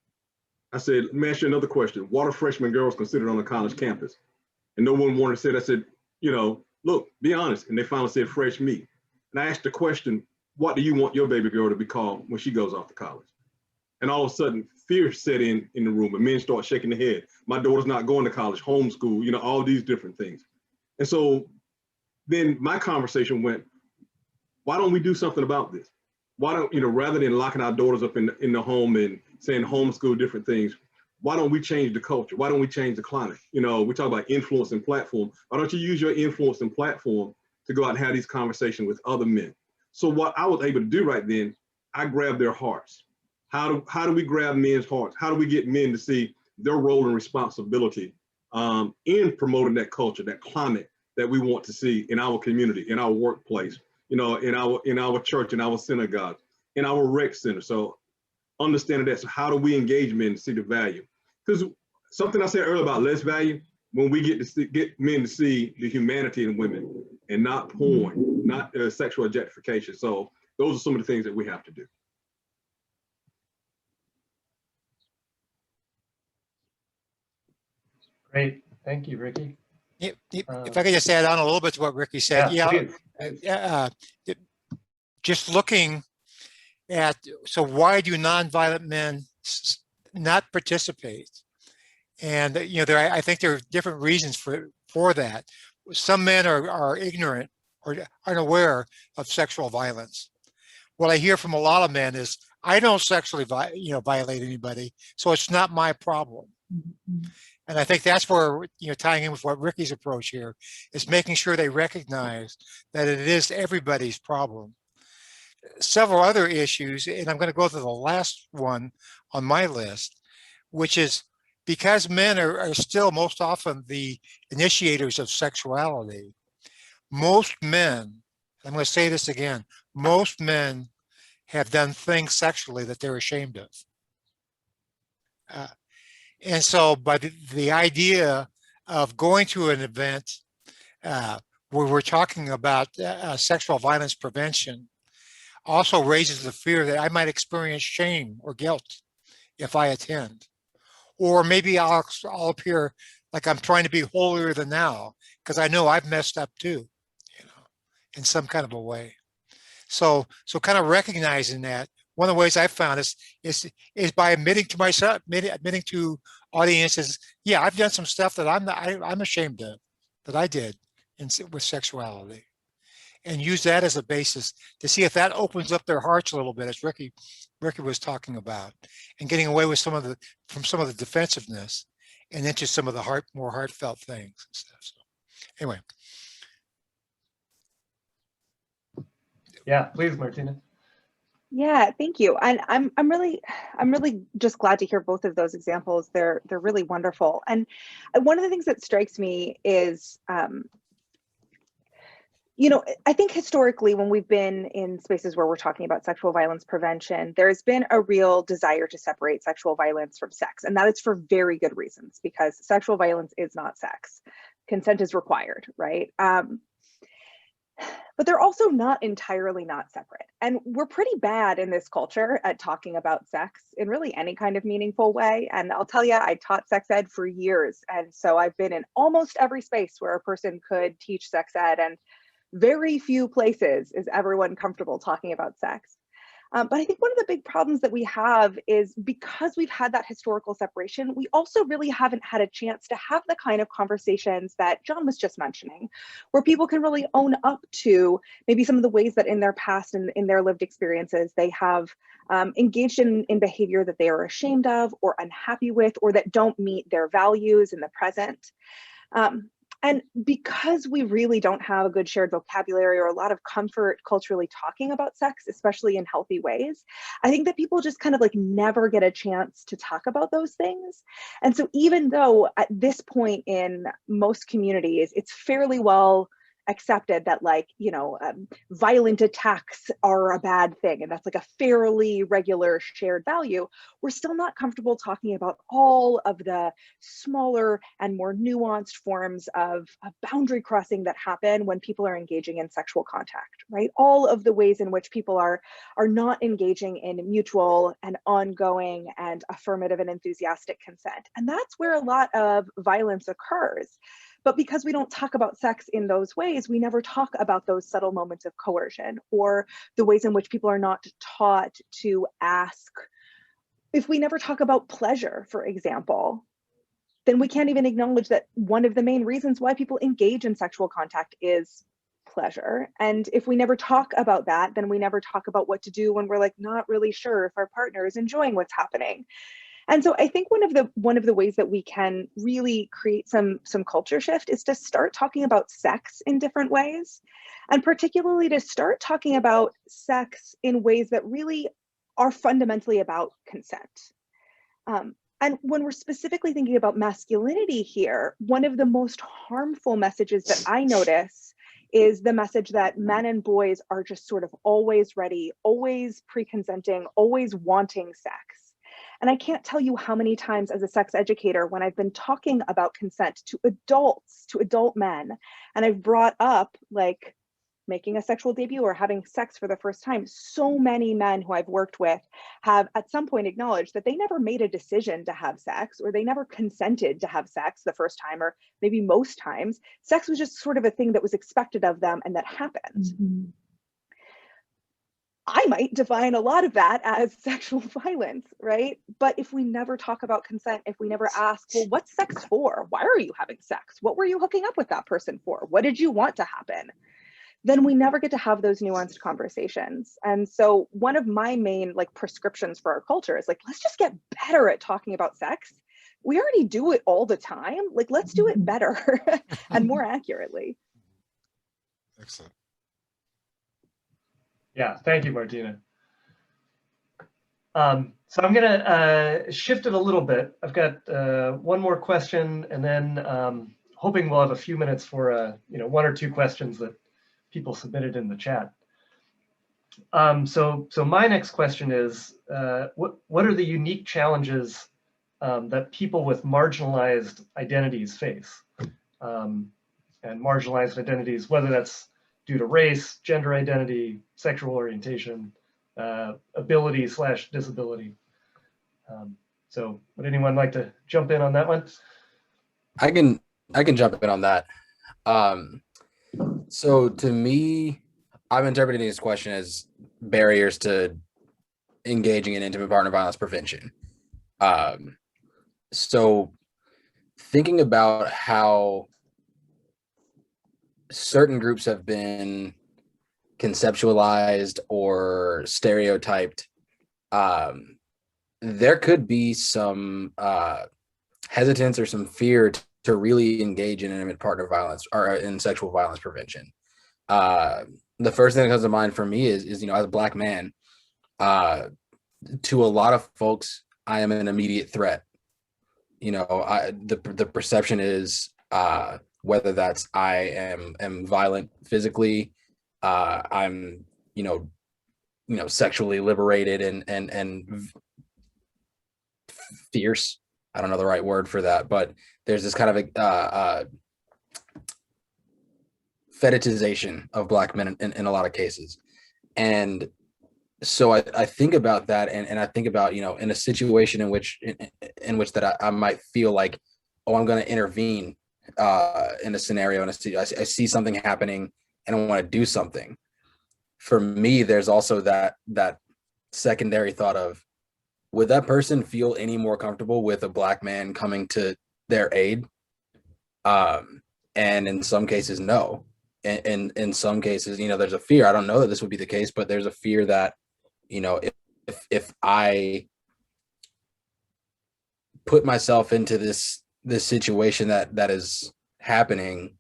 I said, let me ask you another question. What are freshman girls considered on a college campus? And no one wanted to say it. I said, look, be honest. And they finally said fresh meat. And I asked the question, what do you want your baby girl to be called when she goes off to college? And all of a sudden fear set in the room, and men start shaking their head. My daughter's not going to college, homeschool, all these different things. And so then my conversation went, why don't we do something about this? Why don't, rather than locking our daughters up in the home and saying homeschool different things, why don't we change the culture? Why don't we change the climate? We talk about influence and platform. Why don't you use your influence and platform to go out and have these conversations with other men? So what I was able to do right then, I grabbed their hearts. How do we grab men's hearts? How do we get men to see their role and responsibility in promoting that culture, that climate that we want to see in our community, in our workplace, in our church, in our synagogue, in our rec center? So understanding that. So how do we engage men to see the value? Because something I said earlier about less value, when we get men to see the humanity in women and not porn, not sexual objectification. So those are some of the things that we have to do. Great. Thank you, Rickie. If I could just add on a little bit to what Rickie said. Just looking at, so why do nonviolent men not participate? And I think there are different reasons for that. Some men are ignorant or unaware of sexual violence. What I hear from a lot of men is, I don't sexually violate anybody, so it's not my problem. And I think that's where, tying in with what Rickie's approach here is making sure they recognize that it is everybody's problem. Several other issues, and I'm going to go to the last one on my list, which is because men are still most often the initiators of sexuality. Most men, I'm going to say this again, most men have done things sexually that they're ashamed of. And so by the idea of going to an event where we're talking about sexual violence prevention also raises the fear that I might experience shame or guilt if I attend. Or maybe I'll appear like I'm trying to be holier than thou because I know I've messed up too, in some kind of a way. So kind of recognizing that, one of the ways I've found is by admitting to myself, admitting to audiences, yeah, I've done some stuff that I'm ashamed of, that I did with sexuality, and use that as a basis to see if that opens up their hearts a little bit, as Rickie was talking about, and getting away with some of the defensiveness and into some of the more heartfelt things and stuff. So anyway. Yeah, please, Martina. Yeah, thank you. And I'm really just glad to hear both of those examples. They're really wonderful. And one of the things that strikes me is, I think historically, when we've been in spaces where we're talking about sexual violence prevention, there's been a real desire to separate sexual violence from sex. And that is for very good reasons, because sexual violence is not sex. Consent is required, right? But they're also not entirely not separate. And we're pretty bad in this culture at talking about sex in really any kind of meaningful way. And I'll tell you, I taught sex ed for years. And so I've been in almost every space where a person could teach sex ed, and very few places is everyone comfortable talking about sex. But I think one of the big problems that we have is because we've had that historical separation, we also really haven't had a chance to have the kind of conversations that John was just mentioning, where people can really own up to maybe some of the ways that in their past and in their lived experiences, they have engaged in behavior that they are ashamed of or unhappy with, or that don't meet their values in the present. And because we really don't have a good shared vocabulary or a lot of comfort culturally talking about sex, especially in healthy ways, I think that people just kind of like never get a chance to talk about those things. And so even though at this point in most communities, it's fairly well accepted that violent attacks are a bad thing, and that's like a fairly regular shared value, we're still not comfortable talking about all of the smaller and more nuanced forms of boundary crossing that happen when people are engaging in sexual contact, right? All of the ways in which people are not engaging in mutual and ongoing and affirmative and enthusiastic consent. And that's where a lot of violence occurs. But because we don't talk about sex in those ways, we never talk about those subtle moments of coercion or the ways in which people are not taught to ask. If we never talk about pleasure, for example, then we can't even acknowledge that one of the main reasons why people engage in sexual contact is pleasure. And if we never talk about that, then we never talk about what to do when we're like not really sure if our partner is enjoying what's happening. And so I think one of the ways that we can really create some culture shift is to start talking about sex in different ways, and particularly to start talking about sex in ways that really are fundamentally about consent. And when we're specifically thinking about masculinity here, one of the most harmful messages that I notice is the message that men and boys are just sort of always ready, always pre-consenting, always wanting sex. And I can't tell you how many times as a sex educator, when I've been talking about consent to adults, to adult men, and I've brought up like making a sexual debut or having sex for the first time, so many men who I've worked with have at some point acknowledged that they never made a decision to have sex, or they never consented to have sex the first time, or maybe most times. Sex was just sort of a thing that was expected of them and that happened. Mm-hmm. I might define a lot of that as sexual violence, right? But if we never talk about consent, if we never ask, well, what's sex for? Why are you having sex? What were you hooking up with that person for? What did you want to happen? then we never get to have those nuanced conversations. And so one of my main like prescriptions for our culture is like, let's just get better at talking about sex. We already do it all the time. Like, let's do it better and more accurately. Excellent. Yeah, thank you, Martina. So I'm gonna shift it a little bit. I've got one more question, and then hoping we'll have a few minutes for one or two questions that people submitted in the chat. So my next question is, what are the unique challenges that people with marginalized identities face? And marginalized identities, whether that's due to race, gender identity, sexual orientation, ability/disability. So would anyone like to jump in on that one? I can jump in on that. So to me, I'm interpreting this question as barriers to engaging in intimate partner violence prevention. So thinking about how certain groups have been conceptualized or stereotyped, there could be some hesitance or some fear to really engage in intimate partner violence or in sexual violence prevention. The first thing that comes to mind for me is as a Black man, to a lot of folks, I am an immediate threat. The perception is whether that's I am violent physically, I'm sexually liberated and fierce. I don't know the right word for that, but there's this kind of a fetishization of Black men in a lot of cases. And so I think about that, and I think about, in a situation in which that I might feel like, oh, I'm going to intervene in a scenario, and I see something happening and I want to do something. For me, there's also that secondary thought of, would that person feel any more comfortable with a Black man coming to their aid? And in some cases, no. And in some cases, there's a fear. I don't know that this would be the case, but there's a fear that, if I put myself into this situation that is happening,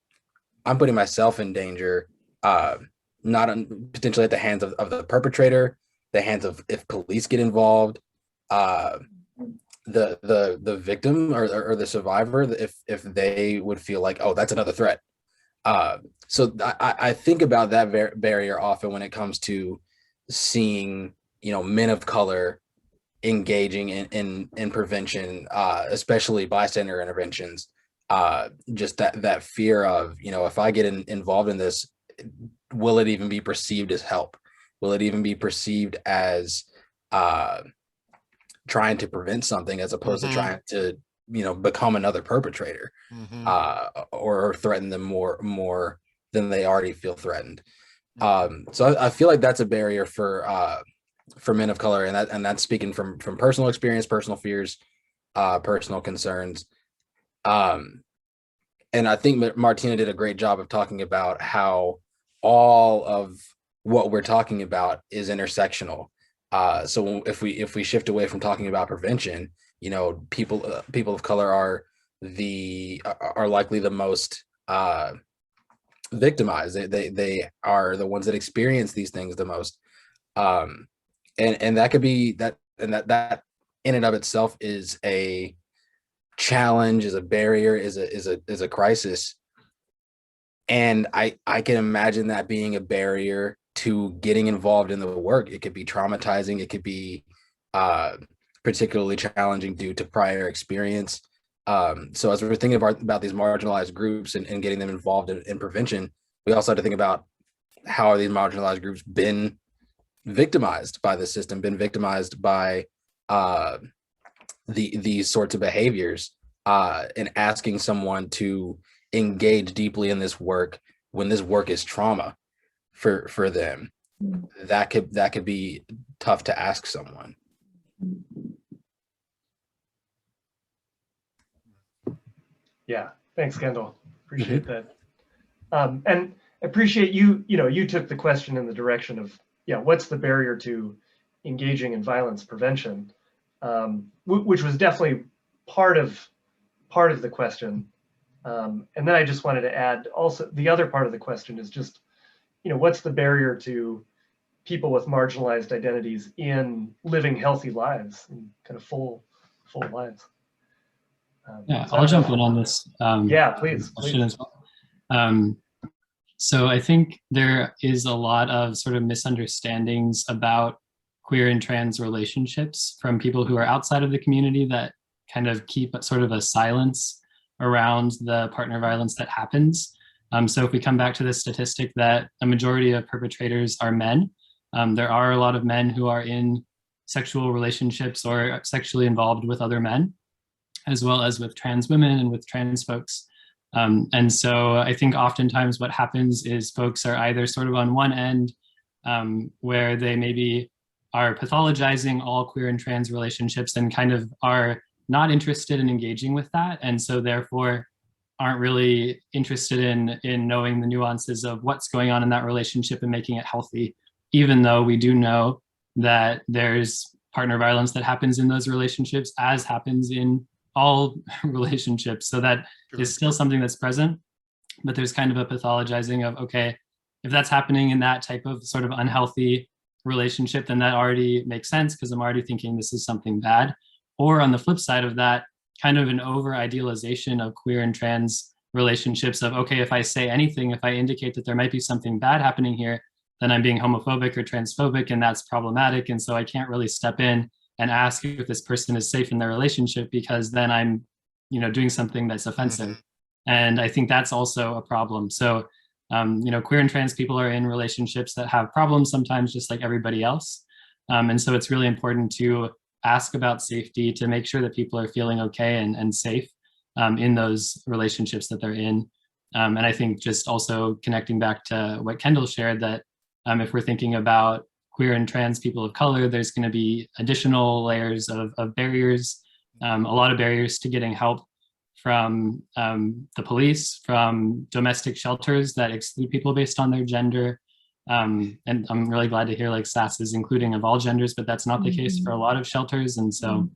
I'm putting myself in danger, potentially at the hands of the perpetrator, the hands of, if police get involved, the victim or the survivor, if they would feel like, oh, that's another threat. So I think about that barrier often when it comes to seeing, men of color engaging in prevention, especially bystander interventions. Just that fear of, if I get involved in this, will it even be perceived as help? Will it even be perceived as trying to prevent something, as opposed to trying to, become another perpetrator, or threaten them more than they already feel threatened. So I feel like that's a barrier for men of color, and that's speaking from personal experience, personal fears, personal concerns. And I think Martina did a great job of talking about how all of what we're talking about is intersectional. So if we shift away from talking about prevention, people of color are likely the most victimized. They are the ones that experience these things the most. And that could be that in and of itself is a challenge, is a barrier, is a crisis. And I can imagine that being a barrier to getting involved in the work. It could be traumatizing. It could be particularly challenging due to prior experience. So as we're thinking about these marginalized groups and getting them involved in prevention, we also have to think about how are these marginalized groups been victimized by the system, been victimized by these sorts of behaviors, and asking someone to engage deeply in this work when this work is trauma for them. That could be tough to ask someone. Yeah, thanks, Kendall. Appreciate that. And appreciate you took the question in the direction of, yeah, what's the barrier to engaging in violence prevention, which was definitely part of the question. And then I just wanted to add also the other part of the question is just, what's the barrier to people with marginalized identities in living healthy lives and kind of full lives? Yeah, I'll jump in on this. Yeah, please. As well. So I think there is a lot of sort of misunderstandings about queer and trans relationships from people who are outside of the community that kind of keep sort of a silence around the partner violence that happens. So if we come back to the statistic that a majority of perpetrators are men, there are a lot of men who are in sexual relationships or sexually involved with other men, as well as with trans women and with trans folks. And so I think oftentimes what happens is folks are either sort of on one end where they maybe are pathologizing all queer and trans relationships and kind of are not interested in engaging with that. And so therefore aren't really interested in knowing the nuances of what's going on in that relationship and making it healthy, even though we do know that there's partner violence that happens in those relationships, as happens in all relationships. So that is still something that's present, but there's kind of a pathologizing of, okay, if that's happening in that type of sort of unhealthy relationship, then that already makes sense because I'm already thinking this is something bad. Or on the flip side of that, kind of an over idealization of queer and trans relationships of, okay, if I say anything, if I indicate that there might be something bad happening here, then I'm being homophobic or transphobic, and that's problematic. And so I can't really step in and ask if this person is safe in their relationship because then I'm, doing something that's offensive. Mm-hmm. And I think that's also a problem. So, queer and trans people are in relationships that have problems sometimes, just like everybody else. And so it's really important to ask about safety to make sure that people are feeling okay and safe in those relationships that they're in. And I think just also connecting back to what Kendall shared, that if we're thinking about queer and trans people of color, there's going to be additional layers of barriers, a lot of barriers to getting help from the police, from domestic shelters that exclude people based on their gender. And I'm really glad to hear like SASS is including of all genders, but that's not the case for a lot of shelters. And so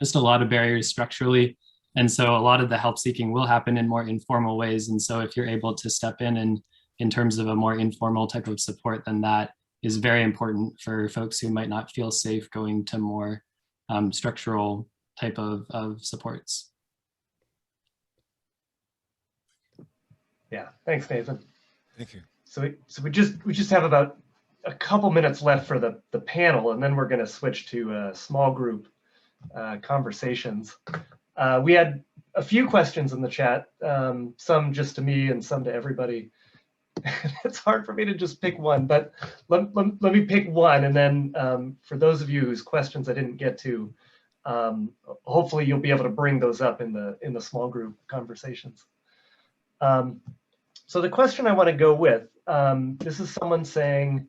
just a lot of barriers structurally. And so a lot of the help seeking will happen in more informal ways. And so if you're able to step in terms of a more informal type of support, then that is very important for folks who might not feel safe going to more structural type of supports. Yeah, thanks, Nathan. Thank you. So we just have about a couple minutes left for the panel, and then we're going to switch to small group conversations. We had a few questions in the chat, some just to me and some to everybody. It's hard for me to just pick one, but let me pick one, and then for those of you whose questions I didn't get to, hopefully you'll be able to bring those up in the small group conversations. So the question I want to go with, this is someone saying,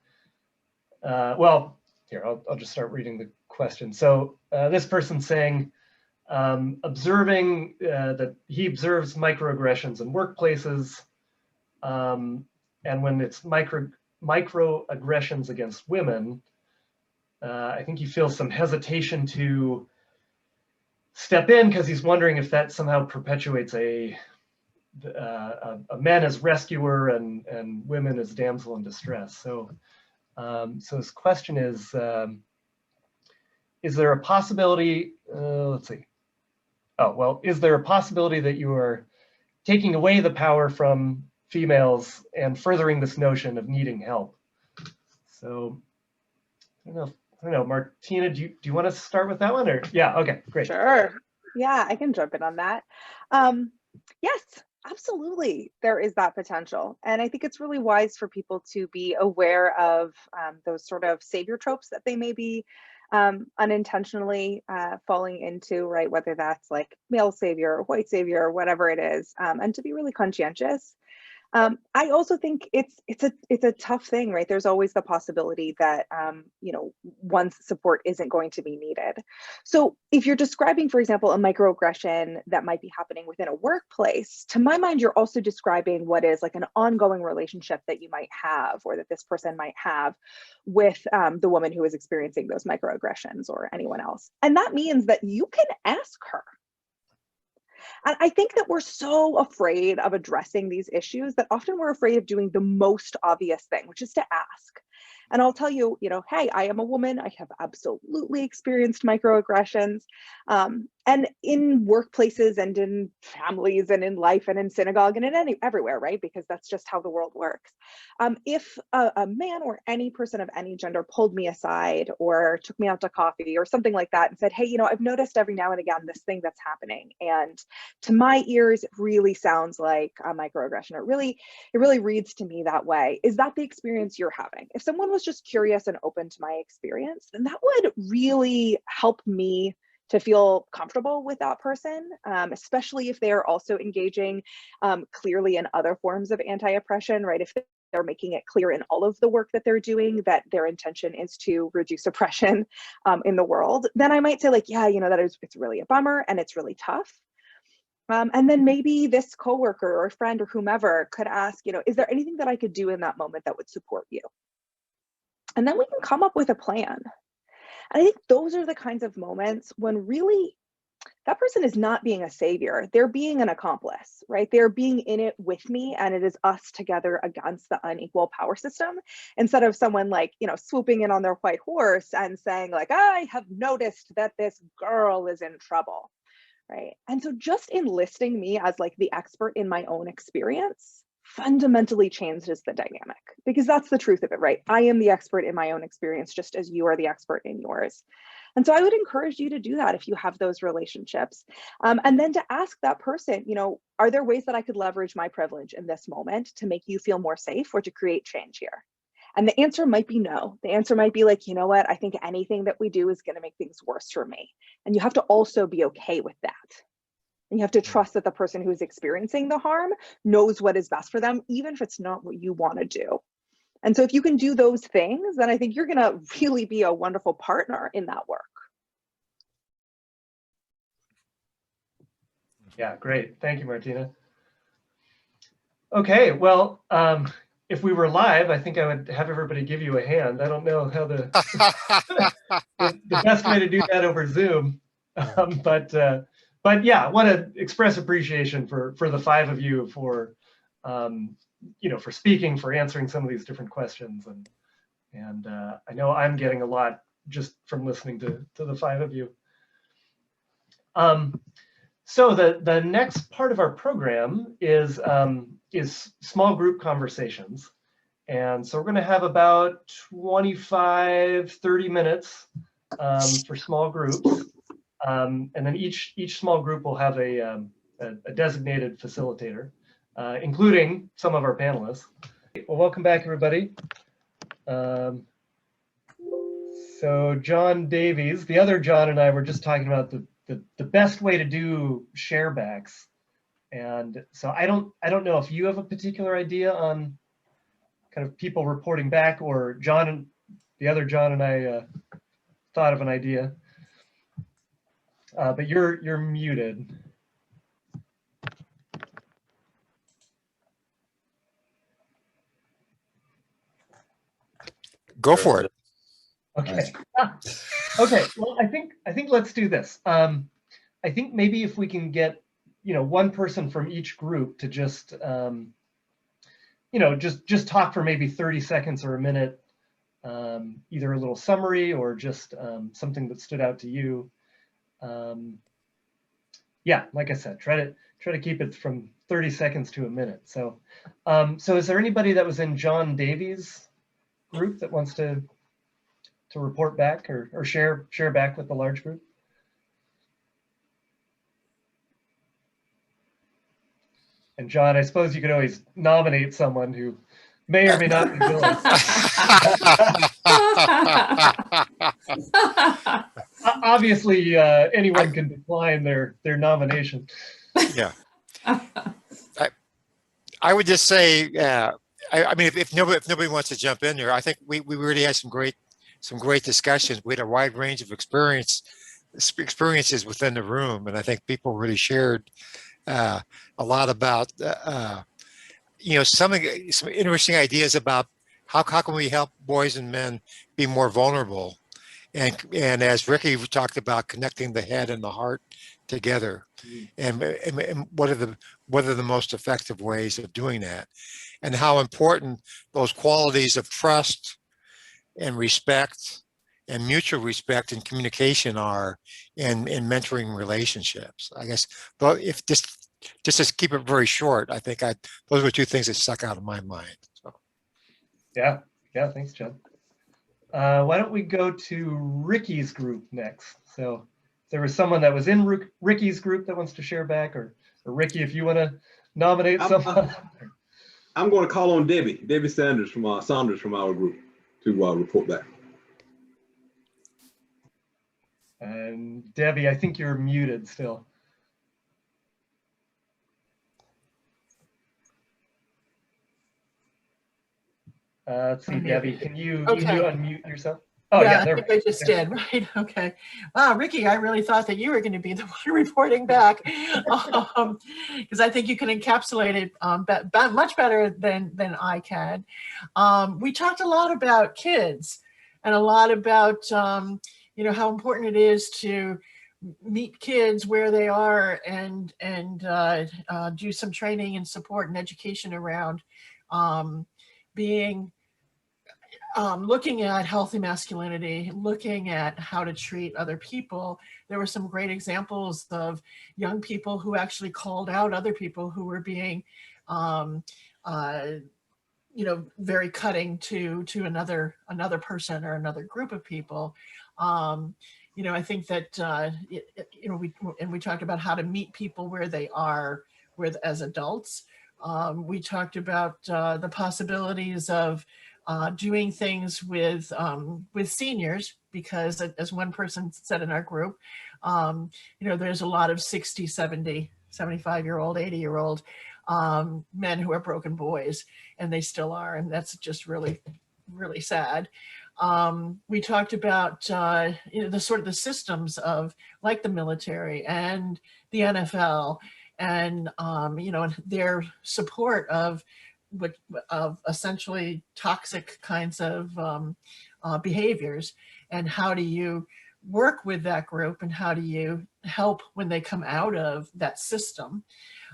well, here, I'll just start reading the question. So this person's saying, observing that he observes microaggressions in workplaces, and when it's microaggressions against women, I think he feels some hesitation to step in because he's wondering if that somehow perpetuates a men as rescuer and women as damsel in distress. So, so his question is there a possibility, let's see. Oh, well, is there a possibility that you are taking away the power from females and furthering this notion of needing help? So, I don't know, Martina, do you want to start with that one, or? Yeah, okay, great. Sure. Yeah, I can jump in on that. Yes, absolutely, there is that potential. And I think it's really wise for people to be aware of those sort of savior tropes that they may be unintentionally falling into, right? Whether that's like male savior or white savior or whatever it is, and to be really conscientious. I also think it's a tough thing, right? There's always the possibility that one's support isn't going to be needed. So if you're describing, for example, a microaggression that might be happening within a workplace, to my mind, you're also describing what is like an ongoing relationship that you might have, or that this person might have with the woman who is experiencing those microaggressions, or anyone else. And that means that you can ask her. And I think that we're so afraid of addressing these issues that often we're afraid of doing the most obvious thing, which is to ask. And I'll tell you, hey, I am a woman. I have absolutely experienced microaggressions. And in workplaces and in families and in life and in synagogue and in everywhere, right? Because that's just how the world works. If a man or any person of any gender pulled me aside or took me out to coffee or something like that and said, hey, I've noticed every now and again this thing that's happening, and to my ears, it really sounds like a microaggression. It really reads to me that way. Is that the experience you're having? If someone was just curious and open to my experience, then that would really help me to feel comfortable with that person, especially if they are also engaging clearly in other forms of anti-oppression, right? If they're making it clear in all of the work that they're doing that their intention is to reduce oppression in the world, then I might say like, yeah, it's really a bummer and it's really tough. And then maybe this coworker or friend or whomever could ask, is there anything that I could do in that moment that would support you? And then we can come up with a plan. And I think those are the kinds of moments when really that person is not being a savior. They're being an accomplice, right? They're being in it with me, and it is us together against the unequal power system, instead of someone like, swooping in on their white horse and saying like, I have noticed that this girl is in trouble, right? And so just enlisting me as like the expert in my own experience fundamentally changes the dynamic, because that's the truth of it, right? I am the expert in my own experience, just as you are the expert in yours. And so I would encourage you to do that if you have those relationships. And then to ask that person, are there ways that I could leverage my privilege in this moment to make you feel more safe or to create change here? And the answer might be no. The answer might be like, you know what? I think anything that we do is going to make things worse for me. And you have to also be okay with that. And you have to trust that the person who is experiencing the harm knows what is best for them, even if it's not what you want to do. And so if you can do those things, then I think you're going to really be a wonderful partner in that work. Yeah, great. Thank you, Martina. Okay, well, if we were live, I think I would have everybody give you a hand. I don't know how the best way to do that over Zoom, but yeah, I want to express appreciation for the five of you for for speaking, for answering some of these different questions, and I know I'm getting a lot just from listening to the five of you. So the next part of our program is small group conversations, and so we're going to have about 25-30 minutes for small groups. And then each small group will have a designated facilitator, including some of our panelists. Well, welcome back, everybody. So John Davies, the other John, and I were just talking about the best way to do share backs. And so I don't know if you have a particular idea on kind of people reporting back, or John and the other John and I thought of an idea. But you're muted. Go for it. Okay. Okay. Well, I think let's do this. I think maybe if we can get one person from each group to just just talk for maybe 30 seconds or a minute, either a little summary or just something that stood out to you. Yeah, like I said, try to keep it from 30 seconds to a minute. So, so is there anybody that was in John Davies' group that wants to report back or share back with the large group? And John, I suppose you could always nominate someone who may or may not be willing. Obviously, anyone can decline their nomination. Yeah. I would just say, I mean, if nobody wants to jump in there, I think we really had some great discussions. We had a wide range of experiences within the room, and I think people really shared a lot about some interesting ideas about how can we help boys and men be more vulnerable, and as Rickie talked about, connecting the head and the heart together, and what are the most effective ways of doing that, and how important those qualities of trust and respect and mutual respect and communication are in mentoring relationships. I guess, but if just to keep it very short, I think those were two things that stuck out of my mind. So. Yeah, thanks, John. Why don't we go to Rickie's group next? So if there was someone that was in Rickie's group that wants to share back, or Rickie, if you want to nominate someone. I'm going to call on Debbie Saunders from our group to report back. And Debbie, I think you're muted still. Let's see, Debbie, can you unmute yourself? Oh, yeah, I think I just did, right? Okay. Wow, Rickie, I really thought that you were going to be the one reporting back, because I think you can encapsulate it much better than I can. We talked a lot about kids and a lot about, how important it is to meet kids where they are and do some training and support and education around looking at healthy masculinity, looking at how to treat other people. There were some great examples of young people who actually called out other people who were being, very cutting to another person or another group of people. I think that, we talked about how to meet people where they are as adults. We talked about the possibilities of doing things with seniors, because as one person said in our group, there's a lot of 60, 70, 75-year-old, 80-year-old men who are broken boys, and they still are, and that's just really, really sad. We talked about the systems of, like, the military and the NFL, and their support of essentially toxic kinds of behaviors, and how do you work with that group, and how do you help when they come out of that system.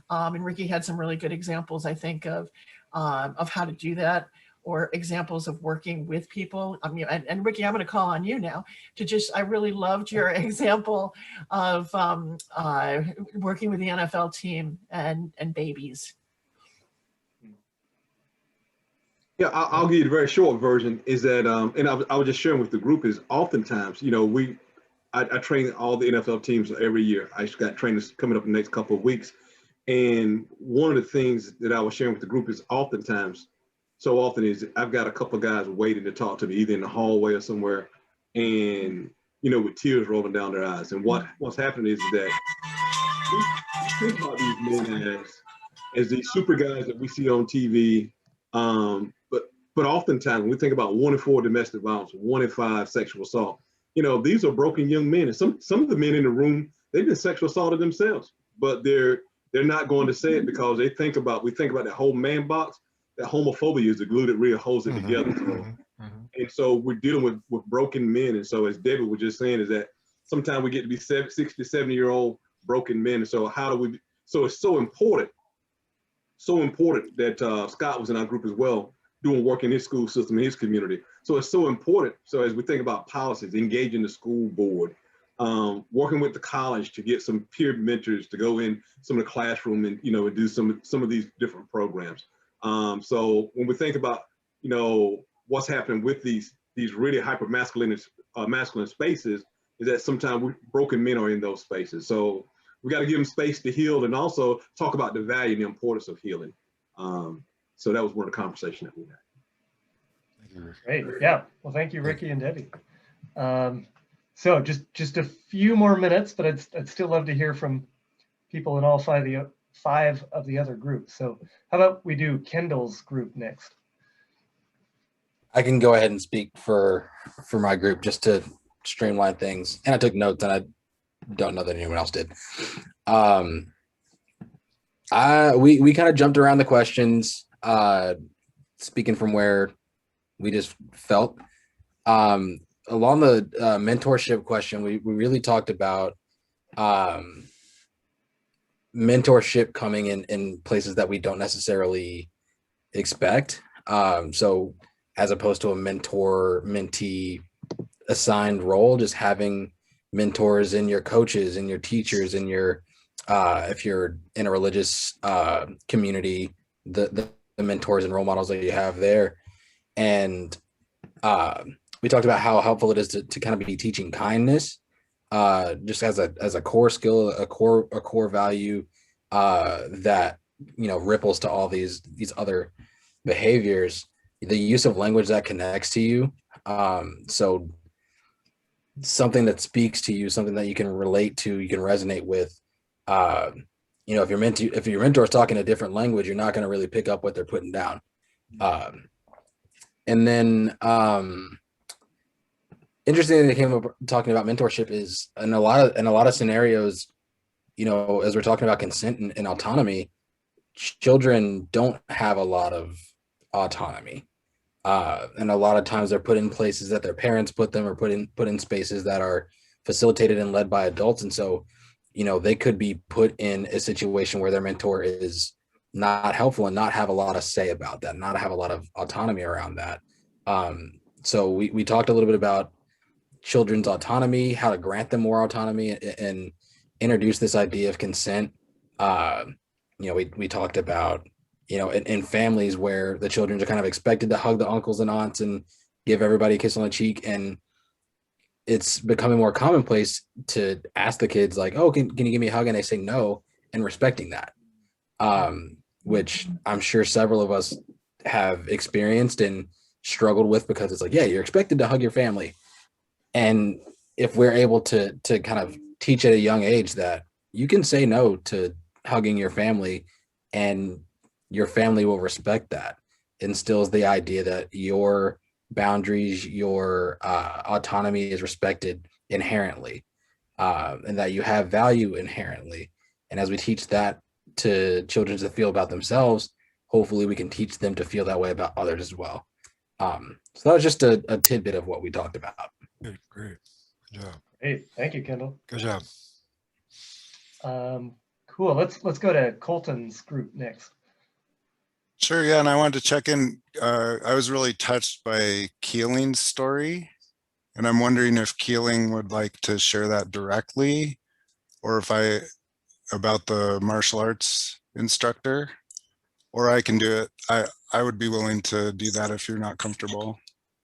And Rickie had some really good examples, I think, of how to do that, or examples of working with people. And Rickie, I'm going to call on you now to I really loved your example of working with the NFL team and babies. Yeah, I'll give you the very short version. Is that, and I was just sharing with the group, is oftentimes, I train all the NFL teams every year. I just got trainers coming up in the next couple of weeks. And one of the things that I was sharing with the group is so often is I've got a couple of guys waiting to talk to me, either in the hallway or somewhere, and, with tears rolling down their eyes. And what's happening is that we think about these men as these super guys that we see on TV, but oftentimes when we think about 1 in 4 domestic violence, 1 in 5 sexual assault, these are broken young men. And some of the men in the room, they've been sexual assaulted themselves, but they're not going to say it, because we think about that whole man box. That homophobia is the glue that really holds it together. And so we're dealing with broken men. And so, as David was just saying, is that sometimes we get to be 60, 70-year-old broken men. And so so it's so important that Scott was in our group as well, doing work in his school system, in his community. So it's so important. So as we think about policies, engaging the school board, working with the college to get some peer mentors to go in some of the classroom and, and do some of these different programs. So when we think about, what's happening with these really hyper masculine spaces, is that sometimes broken men are in those spaces. So we got to give them space to heal, and also talk about the value and the importance of healing. So that was one of the conversations that we had. Great. Yeah. Well, thank you, Rickie and Debbie. So just a few more minutes, but I'd still love to hear from people in all five 5 of the other groups. So how about we do Kendall's group next? I can go ahead and speak for my group just to streamline things. And I took notes, and I don't know that anyone else did. We kind of jumped around the questions, speaking from where we just felt. Along the mentorship question, we really talked about mentorship coming in places that we don't necessarily expect. So as opposed to a mentor-mentee assigned role, just having mentors in your coaches and your teachers and your if you're in a religious community, the mentors and role models that you have there. And we talked about how helpful it is to kind of be teaching kindness, just as a core skill, a core value that ripples to all these other behaviors. The use of language that connects to you, so something that speaks to you, something that you can relate to, you can resonate with. If your mentor is talking a different language, you're not going to really pick up what they're putting down. And then interesting that came up talking about mentorship is in a lot of scenarios, as we're talking about consent and autonomy, children don't have a lot of autonomy. And a lot of times they're put in places that their parents put them, or put in spaces that are facilitated and led by adults. And so, they could be put in a situation where their mentor is not helpful and not have a lot of say about that, not have a lot of autonomy around that. So we talked a little bit about children's autonomy, how to grant them more autonomy, and introduce this idea of consent. We talked about, in families where the children are kind of expected to hug the uncles and aunts and give everybody a kiss on the cheek. And it's becoming more commonplace to ask the kids like, oh, can you give me a hug? And they say no, and respecting that, which I'm sure several of us have experienced and struggled with, because it's like, yeah, you're expected to hug your family. And if we're able to kind of teach at a young age that you can say no to hugging your family and your family will respect that, instills the idea that your boundaries, your autonomy is respected inherently, and that you have value inherently. And as we teach that to children to feel about themselves, hopefully we can teach them to feel that way about others as well. So that was just a tidbit of what we talked about. Great. Good job. Hey, thank you, Kendall. Good job. Cool. Let's go to Colton's group next. Sure, yeah, and I wanted to check in. I was really touched by Keeling's story, and I'm wondering if Keeling would like to share that directly, or about the martial arts instructor, or I can do it. I would be willing to do that if you're not comfortable.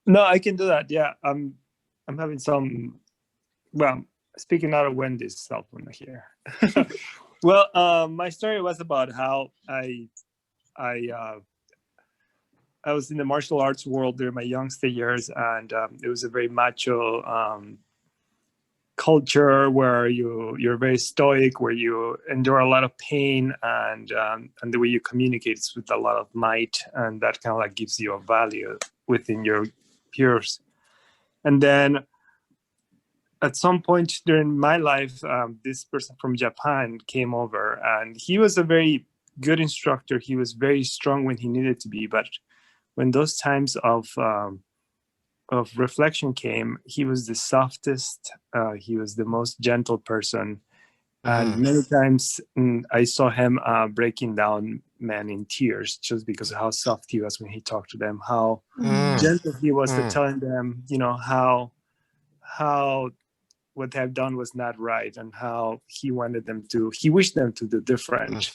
No, I can do that. Yeah, I'm having some. Well, speaking out of Wendy's cell phone here. Well, my story was about how I was in the martial arts world during my youngster years, and it was a very macho culture where you're very stoic, where you endure a lot of pain, and the way you communicate is with a lot of might, and that kind of like gives you a value within your peers. And then at some point during my life, this person from Japan came over, and he was a very good instructor. He was very strong when he needed to be, but when those times of reflection came, he was the softest. He was the most gentle person, and many times I saw him breaking down men in tears just because of how soft he was when he talked to them, how gentle he was to telling them, how what they have done was not right, and how he wished them to do different.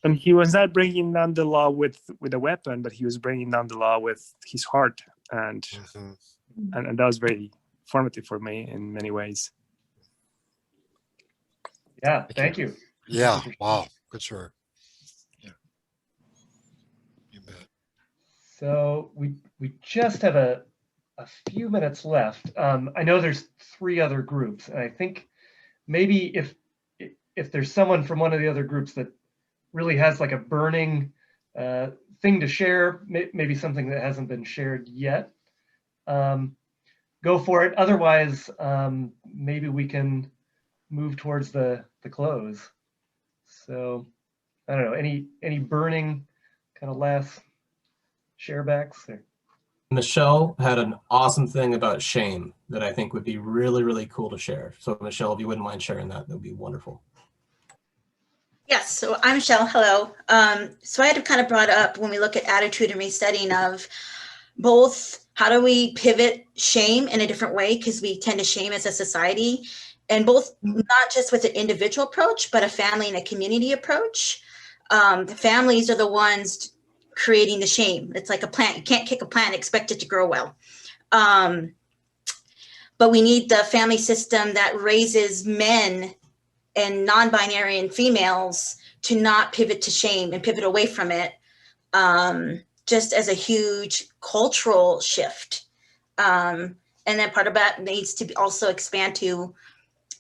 And he was not bringing down the law with a weapon, but he was bringing down the law with his heart. And that was very formative for me in many ways. Yeah, thank you. Yeah, wow, good story. Yeah, you bet. So we just have a few minutes left. I know there's 3 other groups, and I think maybe if if there's someone from one of the other groups that really has like a burning thing to share, maybe something that hasn't been shared yet, go for it. Otherwise, maybe we can move towards the close. So I don't know, any burning kind of last sharebacks there? Michelle had an awesome thing about shame that I think would be really, really cool to share. So Michelle, if you wouldn't mind sharing that, that would be wonderful. Yes, so I'm Michelle, hello. So I had kind of brought up when we look at attitude and resetting of both how do we pivot shame in a different way, because we tend to shame as a society, and both not just with an individual approach, but a family and a community approach. The families are the ones creating the shame. It's like a plant. You can't kick a plant and expect it to grow well. But we need the family system that raises men and non-binary and females to not pivot to shame and pivot away from it, just as a huge cultural shift. And then part of that needs to also expand to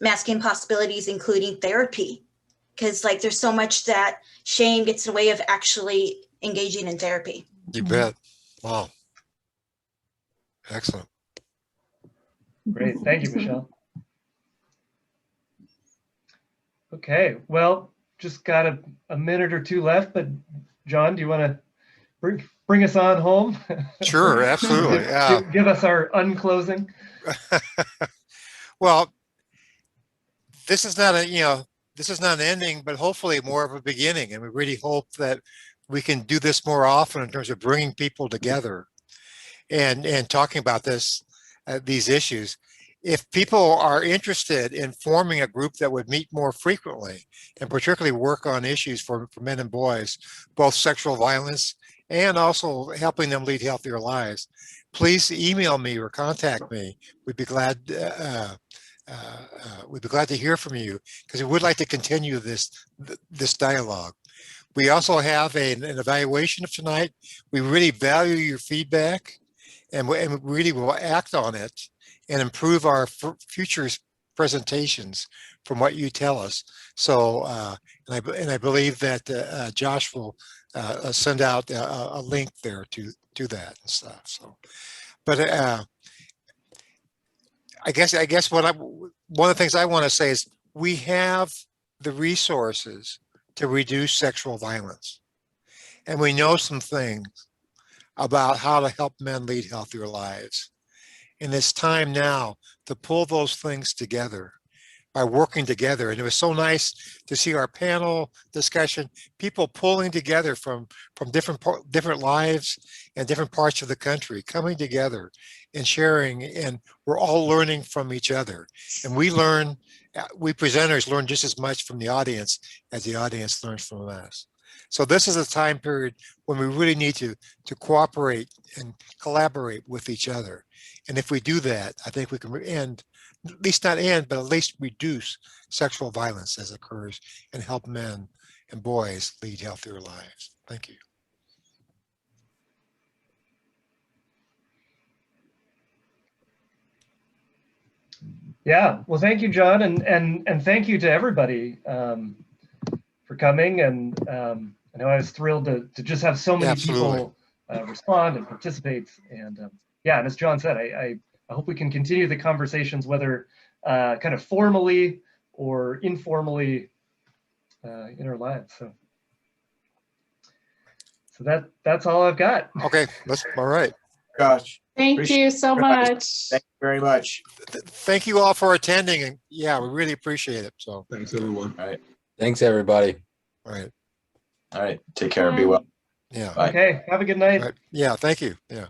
masculine possibilities, including therapy, because like there's so much that shame gets in the way of actually engaging in therapy. You bet. Wow. Excellent. Great, thank you, Michelle. Okay, well, just got a minute or two left, but John, do you want to bring us on home? Sure, absolutely. Give us our unclosing. Well, this is not this is not an ending, but hopefully more of a beginning. And we really hope that we can do this more often in terms of bringing people together and talking about these issues. If people are interested in forming a group that would meet more frequently and particularly work on issues for men and boys, both sexual violence and also helping them lead healthier lives, please email me or contact me. We'd be glad to hear from you, because we would like to continue this dialogue. We also have an evaluation of tonight. We really value your feedback, and we really will act on it and improve our future presentations from what you tell us. So, and I believe that Josh will send out a link there to that and stuff. So, but I guess one of the things I want to say is we have the resources to reduce sexual violence, and we know some things about how to help men lead healthier lives. And it's time now to pull those things together by working together. And it was so nice to see our panel discussion, people pulling together from different lives and different parts of the country, coming together and sharing, and we're all learning from each other. And we presenters learn just as much from the audience as the audience learns from us. So this is a time period when we really need to cooperate and collaborate with each other. And if we do that, I think we can at least reduce sexual violence as it occurs and help men and boys lead healthier lives. Thank you. Yeah, well, thank you, John, and thank you to everybody for coming. And I know I was thrilled to just have so many people respond and participate. And yeah, and as John said, I hope we can continue the conversations, whether kind of formally or informally in our lives. So that's all I've got. Okay, all right. Gosh. Thank you so much. Thank you very much. Thank you all for attending, and yeah, we really appreciate it. So thanks, everyone. All right. Thanks, everybody. All right. All right. Take care. Be well. Yeah. Bye. Okay. Have a good night. Right. Yeah. Thank you. Yeah.